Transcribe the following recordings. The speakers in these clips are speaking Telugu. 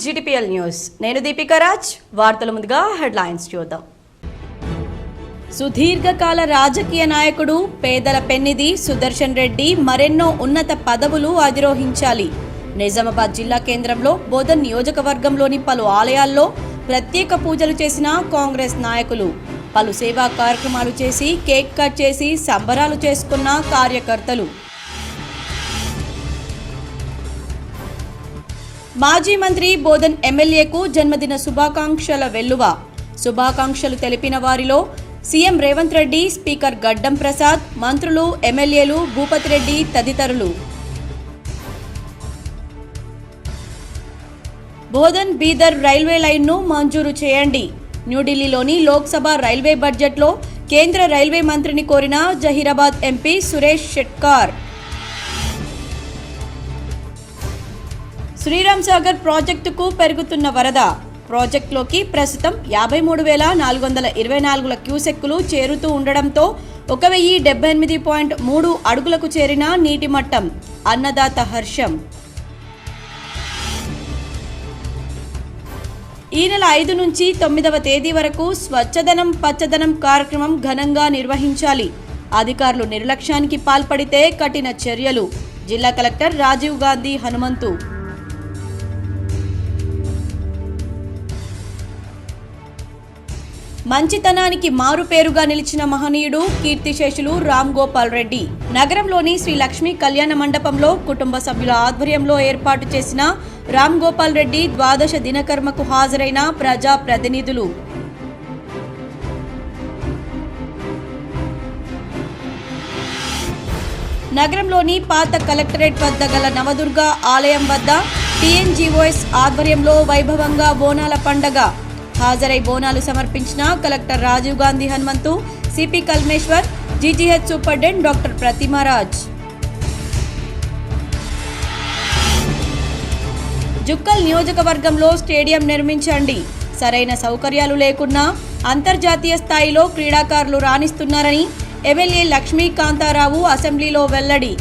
GTPL news. నేను దీపికా రాజ్. వార్తల ముందుగా హెడ్లైన్స్ చూద్దాం. సుదీర్ఘకాల రాజకీయ నాయకుడు, పేదల పెన్నిధి సుదర్శన్ రెడ్డి మరెన్నో ఉన్నత పదవులు అధిరోహించాలి. నిజామాబాద్ జిల్లా కేంద్రంలో బోధన్ నియోజకవర్గంలోని పలు ఆలయాల్లో ప్రత్యేక పూజలు చేసిన కాంగ్రెస్ నాయకులు, పలు సేవా కార్యక్రమాలు చేసి కేక్ కట్ చేసి సంబరాలు చేసుకున్న కార్యకర్తలు. మాజీ మంత్రి బోధన్ ఎమ్మెల్యేకు జన్మదిన శుభాకాంక్షల వెల్లువ. శుభాకాంక్షలు తెలిపిన వారిలో సీఎం రేవంత్ రెడ్డి, స్పీకర్ గడ్డం ప్రసాద్, మంత్రులు, ఎమ్మెల్యేలు భూపతి రెడ్డి తదితరులు. బోధన్ బీదర్ రైల్వే లైన్ను మంజూరు చేయండి. న్యూఢిల్లీలోని లోక్సభ రైల్వే బడ్జెట్లో కేంద్ర రైల్వే మంత్రిని కోరిన జహీరాబాద్ ఎంపీ సురేష్ షెట్కార్. శ్రీరామ్ సాగర్ ప్రాజెక్టుకు పెరుగుతున్న వరద. ప్రాజెక్టులోకి ప్రస్తుతం 53,424 క్యూసెక్కులు చేరుతూ ఉండడంతో 1078.3 అడుగులకు చేరిన నీటి మట్టం. అన్నదాత హర్షం. ఈ నెల 5 నుంచి 9వ తేదీ వరకు స్వచ్ఛదనం పచ్చదనం కార్యక్రమం ఘనంగా నిర్వహించాలి. అధికారులు నిర్లక్ష్యానికి పాల్పడితే కఠిన చర్యలు. జిల్లా కలెక్టర్ రాజీవ్ గాంధీ హనుమంతు. మంచితనానికి మారుపేరుగా నిలిచిన మహనీయుడు కీర్తిశేషులు రామ్ గోపాల్ రెడ్డి. నగరంలోని శ్రీ లక్ష్మీ కళ్యాణ మండపంలో కుటుంబ సభ్యుల ఆధ్వర్యంలో ఏర్పాటు చేసిన రామ్ గోపాల్ రెడ్డి ద్వాదశ దినకర్మకు హాజరైన ప్రజా ప్రతినిధులు. నగరంలోని పాత కలెక్టరేట్ వద్ద గల నవదుర్గ ఆలయం వద్ద TNGOS ఆధ్వర్యంలో వైభవంగా బోనాల పండగ. హాజరై బోనాలు సమర్పించిన collector Rajiv Gandhi Hanumanthu, CP Kalmeshwar, GGH superintendent doctor Pratimaraj. Jukkal నియోజకవర్గంలో స్టేడియం నిర్మించండి. సరైన సౌకర్యాలు లేకున్నా అంతర్జాతీయ స్థాయిలో క్రీడాకారులు రాణిస్తున్నారని ఎమ్మెల్యే లక్ష్మీకాంతారావు అసెంబ్లీలో వెల్లడి.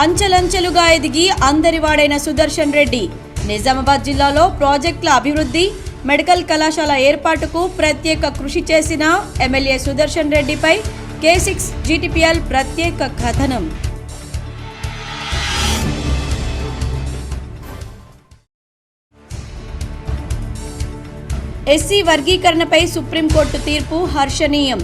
అంచెలంచెలుగా ఎదిగి అందరివాడైన సుదర్శన్ రెడ్డి. నిజామాబాద్ జిల్లాలో ప్రాజెక్టుల అభివృద్ధి, మెడికల్ కళాశాల ఏర్పాటుకు ప్రత్యేక కృషి చేసిన ఎమ్మెల్యే సుదర్శన్ రెడ్డిపై K6 GTPL ప్రత్యేక కథనం. ఎస్సీ వర్గీకరణపై సుప్రీంకోర్టు తీర్పు హర్షణీయం.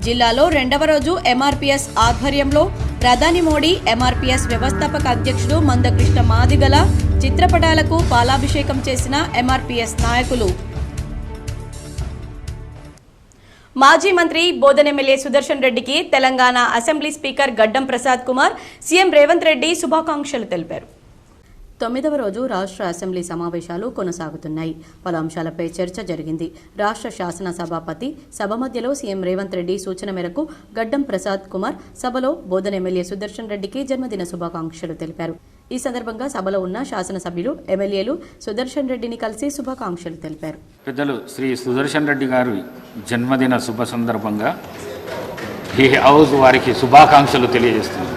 జిల్లాలో 2వ రోజు MRPS ఆధ్వర్యంలో ప్రధాని మోడీ, MRPS వ్యవస్థాపక అధ్యక్షుడు మందకృష్ణ మాదిగల చిత్రపటాలకు పాలాభిషేకం చేసిన MRPS నాయకులు. మాజీ మంత్రి బోధన్ ఎమ్మెల్యే సుదర్శన్ రెడ్డికి తెలంగాణ అసెంబ్లీ స్పీకర్ గడ్డం ప్రసాద్ కుమార్, సీఎం రేవంత్ రెడ్డి శుభాకాంక్షలు తెలిపారు. 9వ రోజు రాష్ట్ర అసెంబ్లీ సమావేశాలు కొనసాగుతున్నాయి. పలు అంశాలపై చర్చ జరిగింది. రాష్ట్ర శాసన సభాపతి సభ మధ్యలో సీఎం రేవంత్ రెడ్డి సూచన మేరకు గడ్డం ప్రసాద్ కుమార్ సభలో బోధన్ ఎమ్మెల్యే సుదర్శన్ రెడ్డికి జన్మదిన శుభాకాంక్షలు తెలిపారు. ఈ సందర్భంగా సభలో ఉన్న శాసనసభ్యులు, ఎమ్మెల్యేలు సుదర్శన్ రెడ్డిని కలిసి శుభాకాంక్షలు తెలిపారు. పెద్దలు శ్రీ సుదర్శన్ రెడ్డి గారి జన్మదిన శుభ సందర్భంగా ఈ హౌస్ వారికి శుభాకాంక్షలు తెలియజేస్తున్నారు.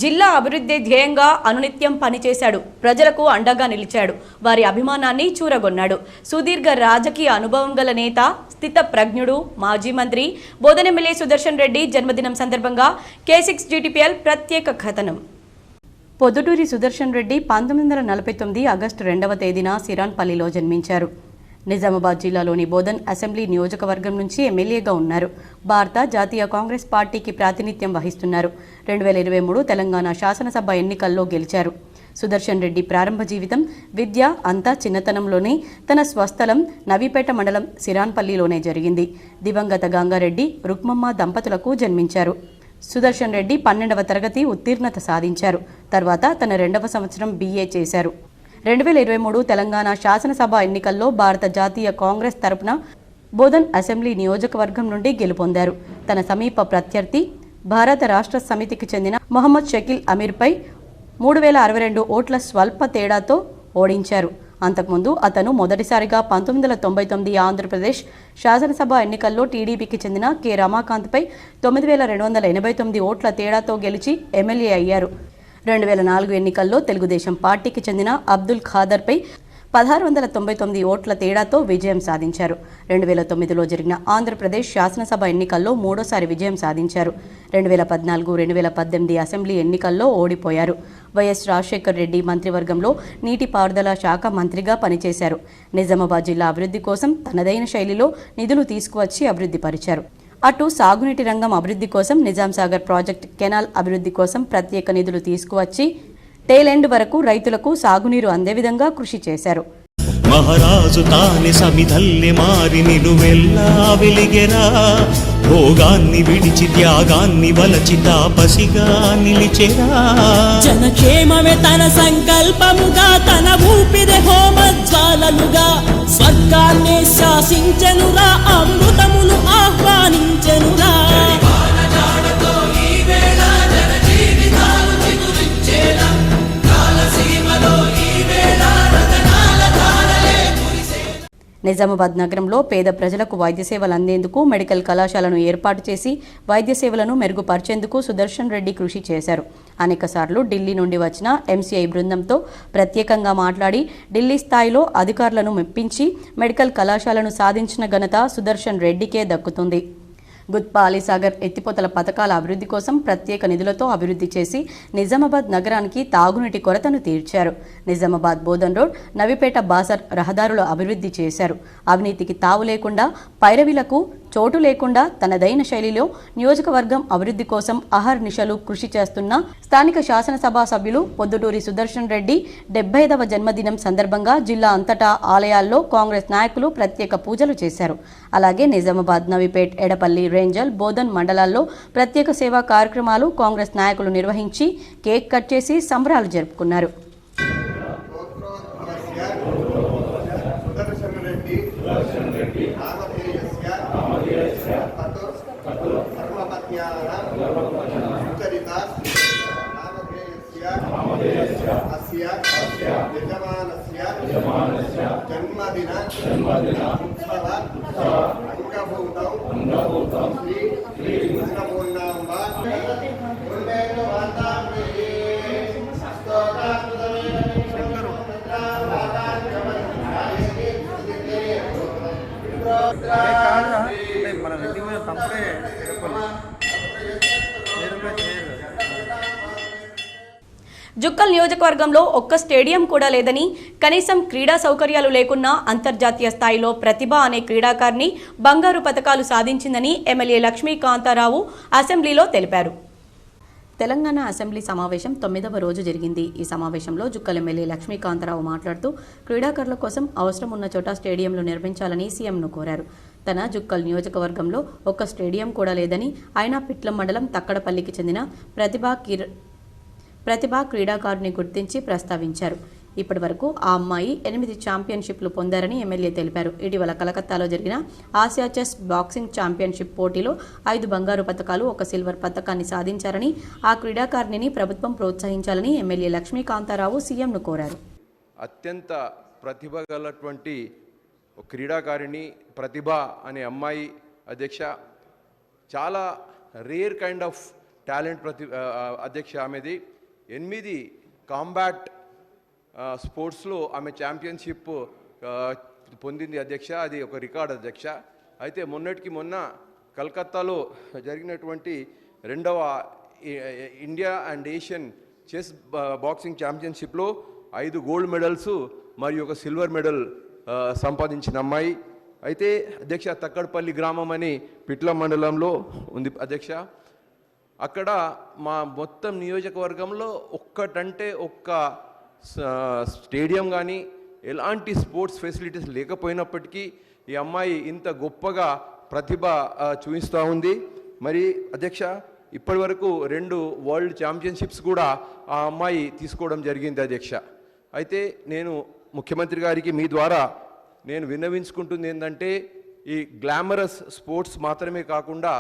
జిల్లా అభివృద్ధి ధ్యేయంగా అనునిత్యం పనిచేశాడు. ప్రజలకు అండగా నిలిచాడు. వారి అభిమానాన్ని చూరగొన్నాడు. సుదీర్ఘ రాజకీయ అనుభవం గల నేత, స్థిత ప్రజ్ఞుడు, మాజీ మంత్రి బోధన్ ఎమ్మెల్యే సుదర్శన్ రెడ్డి జన్మదినం సందర్భంగా K6 GTPL ప్రత్యేక కథనం. పొద్దుటూరి సుదర్శన్ రెడ్డి 1949 ఆగస్టు 2వ తేదీన సిరాన్పల్లిలో జన్మించారు. నిజామాబాద్ జిల్లాలోని బోధన్ అసెంబ్లీ నియోజకవర్గం నుంచి ఎమ్మెల్యేగా ఉన్నారు. భారత జాతీయ కాంగ్రెస్ పార్టీకి ప్రాతినిధ్యం వహిస్తున్నారు. 2023 తెలంగాణ శాసనసభ ఎన్నికల్లో గెలిచారు. సుదర్శన్ రెడ్డి ప్రారంభ జీవితం, విద్య అంతా చిన్నతనంలోనే తన స్వస్థలం నవీపేట మండలం సిరాన్పల్లిలోనే జరిగింది. దివంగత గంగారెడ్డి, రుక్మమ్మ దంపతులకు జన్మించారు. సుదర్శన్ రెడ్డి 12వ తరగతి ఉత్తీర్ణత సాధించారు. తర్వాత తన 2వ సంవత్సరం BA చేశారు. 2023 తెలంగాణ శాసనసభ ఎన్నికల్లో భారత జాతీయ కాంగ్రెస్ తరపున బోధన్ అసెంబ్లీ నియోజకవర్గం నుండి గెలుపొందారు. తన సమీప ప్రత్యర్థి భారత రాష్ట్ర సమితికి చెందిన మొహమ్మద్ షకీల్ అమీర్పై 3062 ఓట్ల స్వల్ప తేడాతో ఓడించారు. అంతకుముందు అతను మొదటిసారిగా 1999 ఆంధ్రప్రదేశ్ శాసనసభ ఎన్నికల్లో టీడీపీకి చెందిన కె రమాకాంత్పై 9,289 ఓట్ల తేడాతో గెలిచి ఎమ్మెల్యే అయ్యారు. 2004 ఎన్నికల్లో తెలుగుదేశం పార్టీకి చెందిన అబ్దుల్ ఖాదర్పై 1,699 ఓట్ల తేడాతో విజయం సాధించారు. 2009లో జరిగిన ఆంధ్రప్రదేశ్ శాసనసభ ఎన్నికల్లో మూడోసారి విజయం సాధించారు. 2014-2018 అసెంబ్లీ ఎన్నికల్లో ఓడిపోయారు. వైఎస్ రాజశేఖర్ రెడ్డి మంత్రివర్గంలో నీటిపారుదల శాఖ మంత్రిగా పనిచేశారు. నిజామాబాద్ జిల్లా అభివృద్ధి కోసం తనదైన శైలిలో నిధులు తీసుకువచ్చి అభివృద్ధి పరిచారు. అటు సాగునీటి రంగం అభివృద్ధి కోసం నిజాం సాగర్ ప్రాజెక్ట్ కెనాల్ అభివృద్ధి కోసం ప్రత్యేక నిధులు తీసుకువచ్చి టేలెండ్ వరకు రైతులకు సాగునీరు అందే విధంగా కృషి చేశారు. మహారాజు తాని సమిధల్లె మారి నిలువెల్లా వెలిగెరా, భోగాన్ని విడిచి త్యాగాన్ని వలచి తాపసిగా నిలిచెరా. జనక్షేమమే తన సంకల్పముగా, తన ఊపిరి హోమజ్వాలలుగా, స్వర్గాన్ని శాసించెనురా, అమృతమును ఆహ్వానించెనురా. నిజామాబాద్ నగరంలో పేద ప్రజలకు వైద్య సేవలు అందేందుకు మెడికల్ కళాశాలను ఏర్పాటు చేసి వైద్య సేవలను మెరుగుపరిచేందుకు సుదర్శన్ రెడ్డి కృషి చేశారు. అనేకసార్లు ఢిల్లీ నుండి వచ్చిన ఎంసీఐ బృందంతో ప్రత్యేకంగా మాట్లాడి ఢిల్లీ స్థాయిలో అధికారులను మెప్పించి మెడికల్ కళాశాలను సాధించిన ఘనత సుదర్శన్ రెడ్డికే దక్కుతుంది. గుత్పా అలీసాగర్ ఎత్తిపోతల పథకాల అభివృద్ధి కోసం ప్రత్యేక నిధులతో అభివృద్ధి చేసి నిజామాబాద్ నగరానికి తాగునీటి కొరతను తీర్చారు. నిజామాబాద్ బోధన్ రోడ్, నవిపేట బాసర్ రహదారుల అభివృద్ధి చేశారు. అవినీతికి తావు లేకుండా, పైరవీలకు చోటు లేకుండా తనదైన శైలిలో నియోజకవర్గం అభివృద్ధి కోసం అహర్నిశలు కృషి చేస్తున్న స్థానిక శాసనసభ సభ్యులు పొద్దుటూరి సుదర్శన్ రెడ్డి 75వ జన్మదినం సందర్భంగా జిల్లా అంతటా ఆలయాల్లో కాంగ్రెస్ నాయకులు ప్రత్యేక పూజలు చేశారు. అలాగే నిజామాబాద్, నవిపేట్, ఎడపల్లి, రేంజల్, బోధన్ మండలాల్లో ప్రత్యేక సేవా కార్యక్రమాలు కాంగ్రెస్ నాయకులు నిర్వహించి కేక్ కట్ చేసి సంబరాలు జరుపుకున్నారు. జుక్కల్ నియోజకవర్గంలో ఒక్క స్టేడియం కూడా లేదని, కనీసం క్రీడా సౌకర్యాలు లేకున్నా అంతర్జాతీయ స్థాయిలో ప్రతిభ అనే క్రీడాకారిణి బంగారు పతకాలు సాధించిందని ఎమ్మెల్యే లక్ష్మీకాంతారావు అసెంబ్లీలో తెలిపారు. తెలంగాణ అసెంబ్లీ సమావేశం 9వ రోజు జరిగింది. ఈ సమావేశంలో జుక్కల్ ఎమ్మెల్యే లక్ష్మీకాంతారావు మాట్లాడుతూ క్రీడాకారుల కోసం అవసరం ఉన్న చోట స్టేడియంలు నిర్మించాలని సీఎంను కోరారు. తన జుక్కల్ నియోజకవర్గంలో ఒక్క స్టేడియం కూడా లేదని, అయినా పిట్లం మండలం తక్కడపల్లికి చెందిన ప్రతిభా క్రీడాకారుని గుర్తించి ప్రస్తావించారు. ఇప్పటి వరకు ఆ అమ్మాయి 8 ఛాంపియన్షిప్లు పొందారని ఎమ్మెల్యే తెలిపారు. ఇటీవల కలకత్తాలో జరిగిన ఆసియా చెస్ బాక్సింగ్ ఛాంపియన్షిప్ పోటీలో 5 బంగారు పతకాలు, 1 సిల్వర్ పతకాన్ని సాధించారని, ఆ క్రీడాకారిణిని ప్రభుత్వం ప్రోత్సహించాలని ఎమ్మెల్యే లక్ష్మీకాంతారావు సీఎంను కోరారు. అత్యంత ప్రతిభ గలటువంటి క్రీడాకారిణి ప్రతిభ అనే అమ్మాయి అధ్యక్ష, చాలా రేర్ కైండ్ ఆఫ్ టాలెంట్ అధ్యక్ష. ఆమెది 8 కాంబాట్ స్పోర్ట్స్లో ఆమె ఛాంపియన్షిప్ పొందింది అధ్యక్ష. అది ఒక రికార్డ్ అధ్యక్ష. అయితే మొన్నటికి మొన్న కలకత్తాలో జరిగినటువంటి 2వ India and Asian chess boxing ఛాంపియన్షిప్లో 5 గోల్డ్ మెడల్స్ మరియు 1 సిల్వర్ మెడల్ సంపాదించిన అమ్మాయి. అయితే అధ్యక్ష, తక్కడపల్లి గ్రామం అని పిట్ల మండలంలో ఉంది అధ్యక్ష. అక్కడ మా మొత్తం నియోజకవర్గంలో ఒక్కటంటే ఒక్క స్టేడియం కానీ ఎలాంటి స్పోర్ట్స్ ఫెసిలిటీస్ లేకపోయినప్పటికీ ఈ అమ్మాయి ఇంత గొప్పగా ప్రతిభ చూపిస్తూ ఉంది. మరి అధ్యక్ష, ఇప్పటి వరకు 2 వరల్డ్ ఛాంపియన్షిప్స్ కూడా ఆ అమ్మాయి తీసుకోవడం జరిగింది అధ్యక్ష. అయితే నేను ముఖ్యమంత్రి గారికి మీ ద్వారా నేను విన్నవించుకుంటుంది ఏంటంటే, ఈ గ్లామరస్ స్పోర్ట్స్ మాత్రమే కాకుండా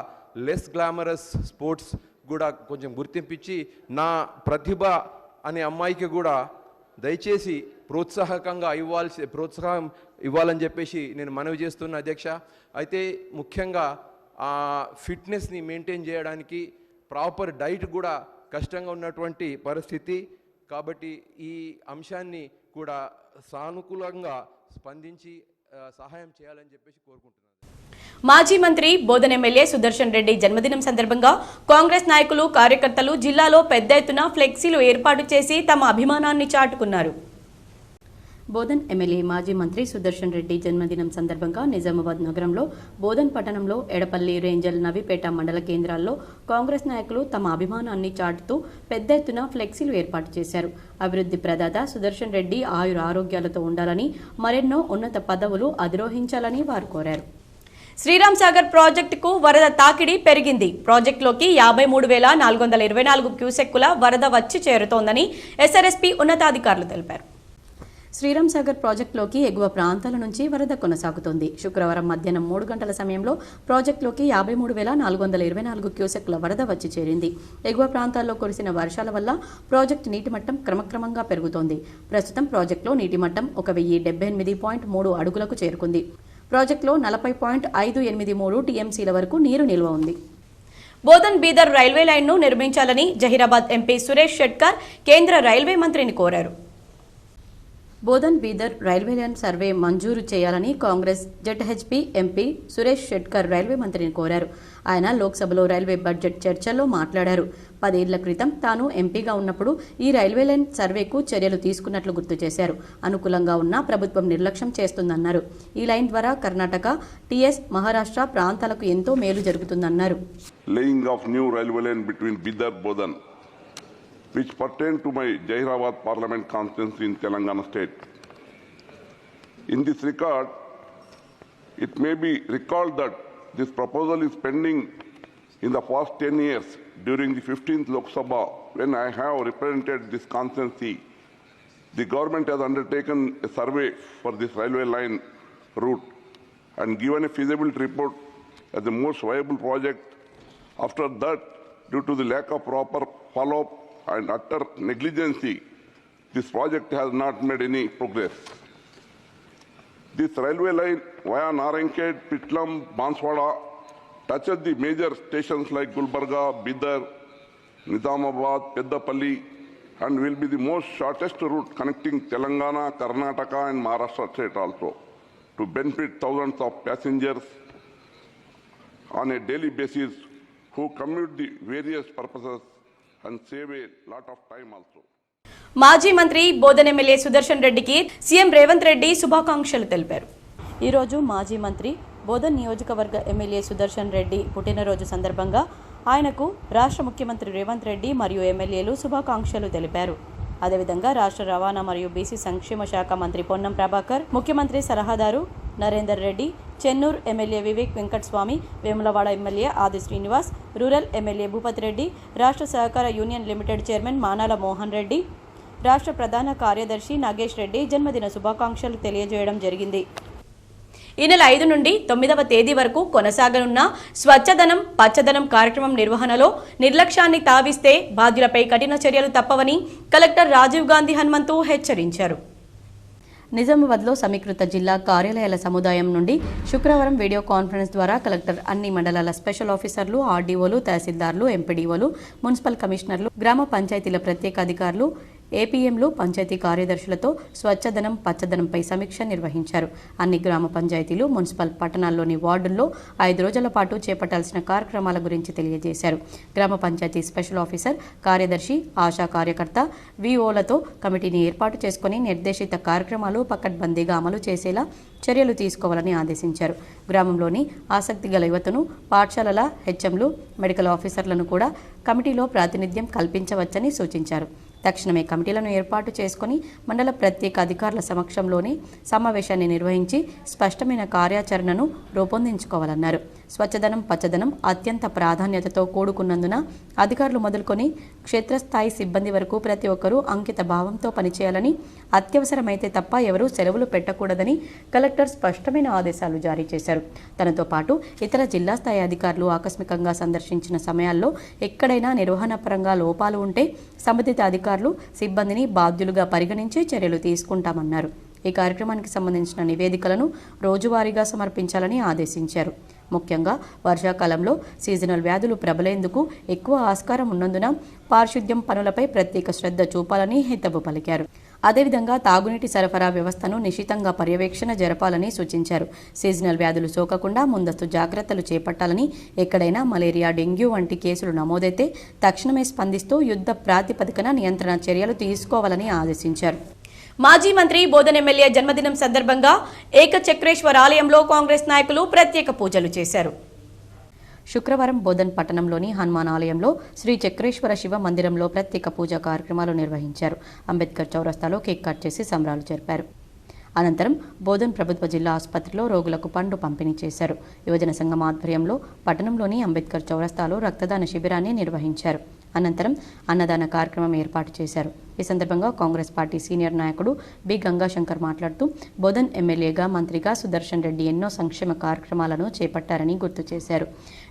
లెస్ గ్లామరస్ స్పోర్ట్స్ కూడా కొంచెం గుర్తింపించి నా ప్రతిభ అనే అమ్మాయికి కూడా దయచేసి ప్రోత్సాహం ఇవ్వాలని చెప్పేసి నేను మనవి చేస్తున్నా అధ్యక్ష. అయితే ముఖ్యంగా ఫిట్నెస్ని మెయింటైన్ చేయడానికి ప్రాపర్ డైట్ కూడా కష్టంగా ఉన్నటువంటి పరిస్థితి కాబట్టి ఈ అంశాన్ని కూడా సానుకూలంగా స్పందించి సహాయం చేయాలని చెప్పేసి కోరుకుంటున్నాను. మాజీ మంత్రి బోధన్ ఎమ్మెల్యే సుదర్శన్ రెడ్డి జన్మదినం సందర్భంగా కాంగ్రెస్ నాయకులు కార్యకర్తలు జిల్లాలో పెద్ద ఎత్తున ఫ్లెక్సీలు ఏర్పాటు చేసి తమ అభిమానాన్ని చాటుకున్నారు. బోధన్ ఎమ్మెల్యే మాజీ మంత్రి సుదర్శన్ రెడ్డి జన్మదినం సందర్భంగా నిజామాబాద్ నగరంలో బోధన్ పట్టణంలో ఎడపల్లి రేంజల్ నవీపేట మండల కేంద్రాల్లో కాంగ్రెస్ నాయకులు తమ అభిమానాన్ని చాటుతూ పెద్ద ఎత్తున ఫ్లెక్సీలు ఏర్పాటు చేశారు. అభివృద్ధి ప్రదాత సుదర్శన్ రెడ్డి ఆయుర ఆరోగ్యాలతో ఉండాలని మరెన్నో ఉన్నత పదవులు అధిరోహించాలని వారు కోరారు. శ్రీరామ్ సాగర్ ప్రాజెక్టుకు వరద తాకిడి పెరిగింది. ప్రాజెక్టులోకి 53,424 క్యూసెక్కుల వరద వచ్చి చేరుతోందని ఎస్ఆర్ఎస్పీ ఉన్నతాధికారులు తెలిపారు. శ్రీరామ్ సాగర్ ప్రాజెక్టులోకి ఎగువ ప్రాంతాల నుంచి వరద కొనసాగుతోంది. శుక్రవారం మధ్యాహ్నం 3 గంటల సమయంలో ప్రాజెక్టులోకి 53,424 క్యూసెక్ల వరద వచ్చి చేరింది. ఎగువ ప్రాంతాల్లో కురిసిన వర్షాల వల్ల ప్రాజెక్టు నీటి మట్టం క్రమక్రమంగా పెరుగుతోంది. ప్రస్తుతం ప్రాజెక్టులో నీటి మట్టం 1078.3 అడుగులకు చేరుకుంది. ప్రాజెక్టులో 40.583 టీఎంసీల వరకు నీరు నిల్వ ఉంది. బోధన్ బీదర్ రైల్వే లైన్ను నిర్మించాలని జహీరాబాద్ ఎంపీ సురేష్ షెట్కర్ కేంద్ర రైల్వే మంత్రిని కోరారు. Bodhan Bidar railway line survey మంజూరు చేయాలని కాంగ్రెస్ జెడ్హెచ్పీ ఎంపీ సురేష్ షెట్కర్ రైల్వే మంత్రిని కోరారు. ఆయన లోక్సభలో రైల్వే బడ్జెట్ చర్చల్లో మాట్లాడారు. 10 ఏళ్ల క్రితం తాను ఎంపీగా ఉన్నప్పుడు ఈ రైల్వే లైన్ సర్వేకు చర్యలు తీసుకున్నట్లు గుర్తు చేశారు. అనుకూలంగా ఉన్న ప్రభుత్వం నిర్లక్ష్యం చేస్తుందన్నారు. ఈ లైన్ ద్వారా కర్ణాటక, టీఎస్, మహారాష్ట్ర ప్రాంతాలకు ఎంతో మేలు జరుగుతుందన్నారు. Laying of new railway line between Bidar Bodhan which pertain to my Jahirabad Parliament constituency in Telangana state. In this regard, it may be recalled that this proposal is pending in the past 10 years during the 15th Lok Sabha when I have represented this constituency. The government has undertaken a survey for this railway line route and given a feasibility report as the most viable project. After that, due to the lack of proper follow-up and utter negligence, this project has not made any progress. This railway line via Narankhed, Pitlam, Banswada touches the major stations like Gulbarga, Bidar, Nizamabad, Peddapalli and will be the most shortest route connecting Telangana, Karnataka and Maharashtra state also to benefit thousands of passengers on a daily basis who commute the various purposes and save a lot of time also. మాజీ మంత్రి బోధన్ ఎమ్మెల్యే సుదర్శన్ రెడ్డికి సీఎం రేవంత్ రెడ్డి శుభాకాంక్షలు తెలిపారు. ఈరోజు మాజీ మంత్రి బోధన్ నియోజకవర్గ ఎమ్మెల్యే సుదర్శన్ రెడ్డి పుట్టినరోజు సందర్భంగా ఆయనకు రాష్ట్ర ముఖ్యమంత్రి రేవంత్ రెడ్డి మరియు ఎమ్మెల్యేలు శుభాకాంక్షలు తెలిపారు. అదేవిధంగా రాష్ట్ర రవాణా మరియు బీసీ సంక్షేమ శాఖ మంత్రి పొన్నం ప్రభాకర్, ముఖ్యమంత్రి సలహాదారు నరేందర్ రెడ్డి, చెన్నూరు ఎమ్మెల్యే వివేక్ వెంకటస్వామి, వేములవాడ ఎమ్మెల్యే ఆది శ్రీనివాస్, రూరల్ ఎమ్మెల్యే భూపతి రెడ్డి, రాష్ట్ర సహకార union limited chairman Manala Mohan Reddy, రాష్ట్ర ప్రధాన కార్యదర్శి నాగేష్ రెడ్డి జన్మదిన శుభాకాంక్షలు తెలియజేయడం జరిగింది. ఈ నెల 5 నుండి 9వ తేదీ వరకు కొనసాగనున్న స్వచ్ఛదనం పచ్చదనం కార్యక్రమం నిర్వహణలో నిర్లక్ష్యాన్ని తావిస్తే బాధ్యులపై కఠిన చర్యలు తప్పవని కలెక్టర్ రాజీవ్ గాంధీ హనుమంతు హెచ్చరించారు. నిజామాబాద్లో సమీకృత జిల్లా కార్యాలయాల సముదాయం నుండి శుక్రవారం వీడియో కాన్ఫరెన్స్ ద్వారా కలెక్టర్ అన్ని మండలాల స్పెషల్ ఆఫీసర్లు, ఆర్డీఓలు, తహసీల్దార్లు, ఎంపీడీఓలు, మున్సిపల్ కమిషనర్లు, గ్రామ పంచాయతీల ప్రత్యేక అధికారులు, ఏపీఎంలు, పంచాయతీ కార్యదర్శులతో స్వచ్ఛదనం పచ్చదనంపై సమీక్ష నిర్వహించారు. అన్ని గ్రామ పంచాయతీలు, మున్సిపల్ పట్టణాల్లోని వార్డుల్లో 5 రోజుల పాటు చేపట్టాల్సిన కార్యక్రమాల గురించి తెలియజేశారు. గ్రామ పంచాయతీ స్పెషల్ ఆఫీసర్, కార్యదర్శి, ఆశా కార్యకర్త, వీఓలతో కమిటీని ఏర్పాటు చేసుకుని నిర్దేశిత కార్యక్రమాలు పకడ్బందీగా అమలు చేసేలా చర్యలు తీసుకోవాలని ఆదేశించారు. గ్రామంలోని ఆసక్తి గల యువతను పాఠశాలల హెచ్ఎంలు, మెడికల్ ఆఫీసర్లను కూడా కమిటీలో ప్రాతినిధ్యం కల్పించవచ్చని సూచించారు. తక్షణమే కమిటీలను ఏర్పాటు చేసుకుని మండల ప్రత్యేక అధికారుల సమక్షంలోనే సమావేశాన్ని నిర్వహించి స్పష్టమైన కార్యాచరణను రూపొందించుకోవాలన్నారు. స్వచ్ఛదనం పచ్చదనం అత్యంత ప్రాధాన్యతతో కూడుకున్నందున అధికారులు మొదలుకొని క్షేత్రస్థాయి సిబ్బంది వరకు ప్రతి ఒక్కరూ అంకిత భావంతో పనిచేయాలని, అత్యవసరమైతే తప్ప ఎవరూ సెలవులు పెట్టకూడదని కలెక్టర్ స్పష్టమైన ఆదేశాలు జారీ చేశారు. తనతో పాటు ఇతర జిల్లా స్థాయి అధికారులు ఆకస్మికంగా సందర్శించిన సమయాల్లో ఎక్కడైనా నిర్వహణ పరంగా లోపాలు ఉంటే సంబంధిత అధికారులు సిబ్బందిని బాధ్యులుగా పరిగణించి చర్యలు తీసుకుంటామన్నారు. ఈ కార్యక్రమానికి సంబంధించిన నివేదికలను రోజువారీగా సమర్పించాలని ఆదేశించారు. ముఖ్యంగా వర్షాకాలంలో సీజనల్ వ్యాధులు ప్రబలేందుకు ఎక్కువ ఆస్కారం ఉన్నందున పారిశుద్ధ్యం పనులపై ప్రత్యేక శ్రద్ధ చూపాలని హితవు పలికారు. అదేవిధంగా తాగునీటి సరఫరా వ్యవస్థను నిశితంగా పర్యవేక్షణ జరపాలని సూచించారు. సీజనల్ వ్యాధులు సోకకుండా ముందస్తు జాగ్రత్తలు చేపట్టాలని, ఎక్కడైనా మలేరియా, డెంగ్యూ వంటి కేసులు నమోదైతే తక్షణమే స్పందిస్తూ యుద్ధ ప్రాతిపదికన నియంత్రణ చర్యలు తీసుకోవాలని ఆదేశించారు. మాజీ మంత్రి బోధన్ ఎమ్మెల్యే జన్మదినం సందర్భంగా ఏకచక్రేశ్వర ఆలయంలో కాంగ్రెస్ నాయకులు ప్రత్యేక పూజలు చేశారు. శుక్రవారం బోధన్ పట్టణంలోని హనుమాన్ ఆలయంలో శ్రీ చక్రేశ్వర శివ మందిరంలో ప్రత్యేక పూజా కార్యక్రమాలు నిర్వహించారు. అంబేద్కర్ చౌరస్తాలో కేక్ కట్ చేసి సంబరాలు జరిపారు. అనంతరం బోధన్ ప్రభుత్వ జిల్లా ఆసుపత్రిలో రోగులకు పండ్లు పంపిణీ చేశారు. యువజన సంఘం ఆధ్వర్యంలో పట్టణంలోని అంబేద్కర్ చౌరస్తాలో రక్తదాన శిబిరాన్ని నిర్వహించారు. అనంతరం అన్నదాన కార్యక్రమం ఏర్పాటు చేశారు. ఈ సందర్భంగా కాంగ్రెస్ పార్టీ సీనియర్ నాయకుడు బి గంగాశంకర్ మాట్లాడుతూ బోధన్ ఎమ్మెల్యేగా, మంత్రిగా సుదర్శన్ రెడ్డి ఎన్నో సంక్షేమ కార్యక్రమాలను చేపట్టారని గుర్తు చేశారు.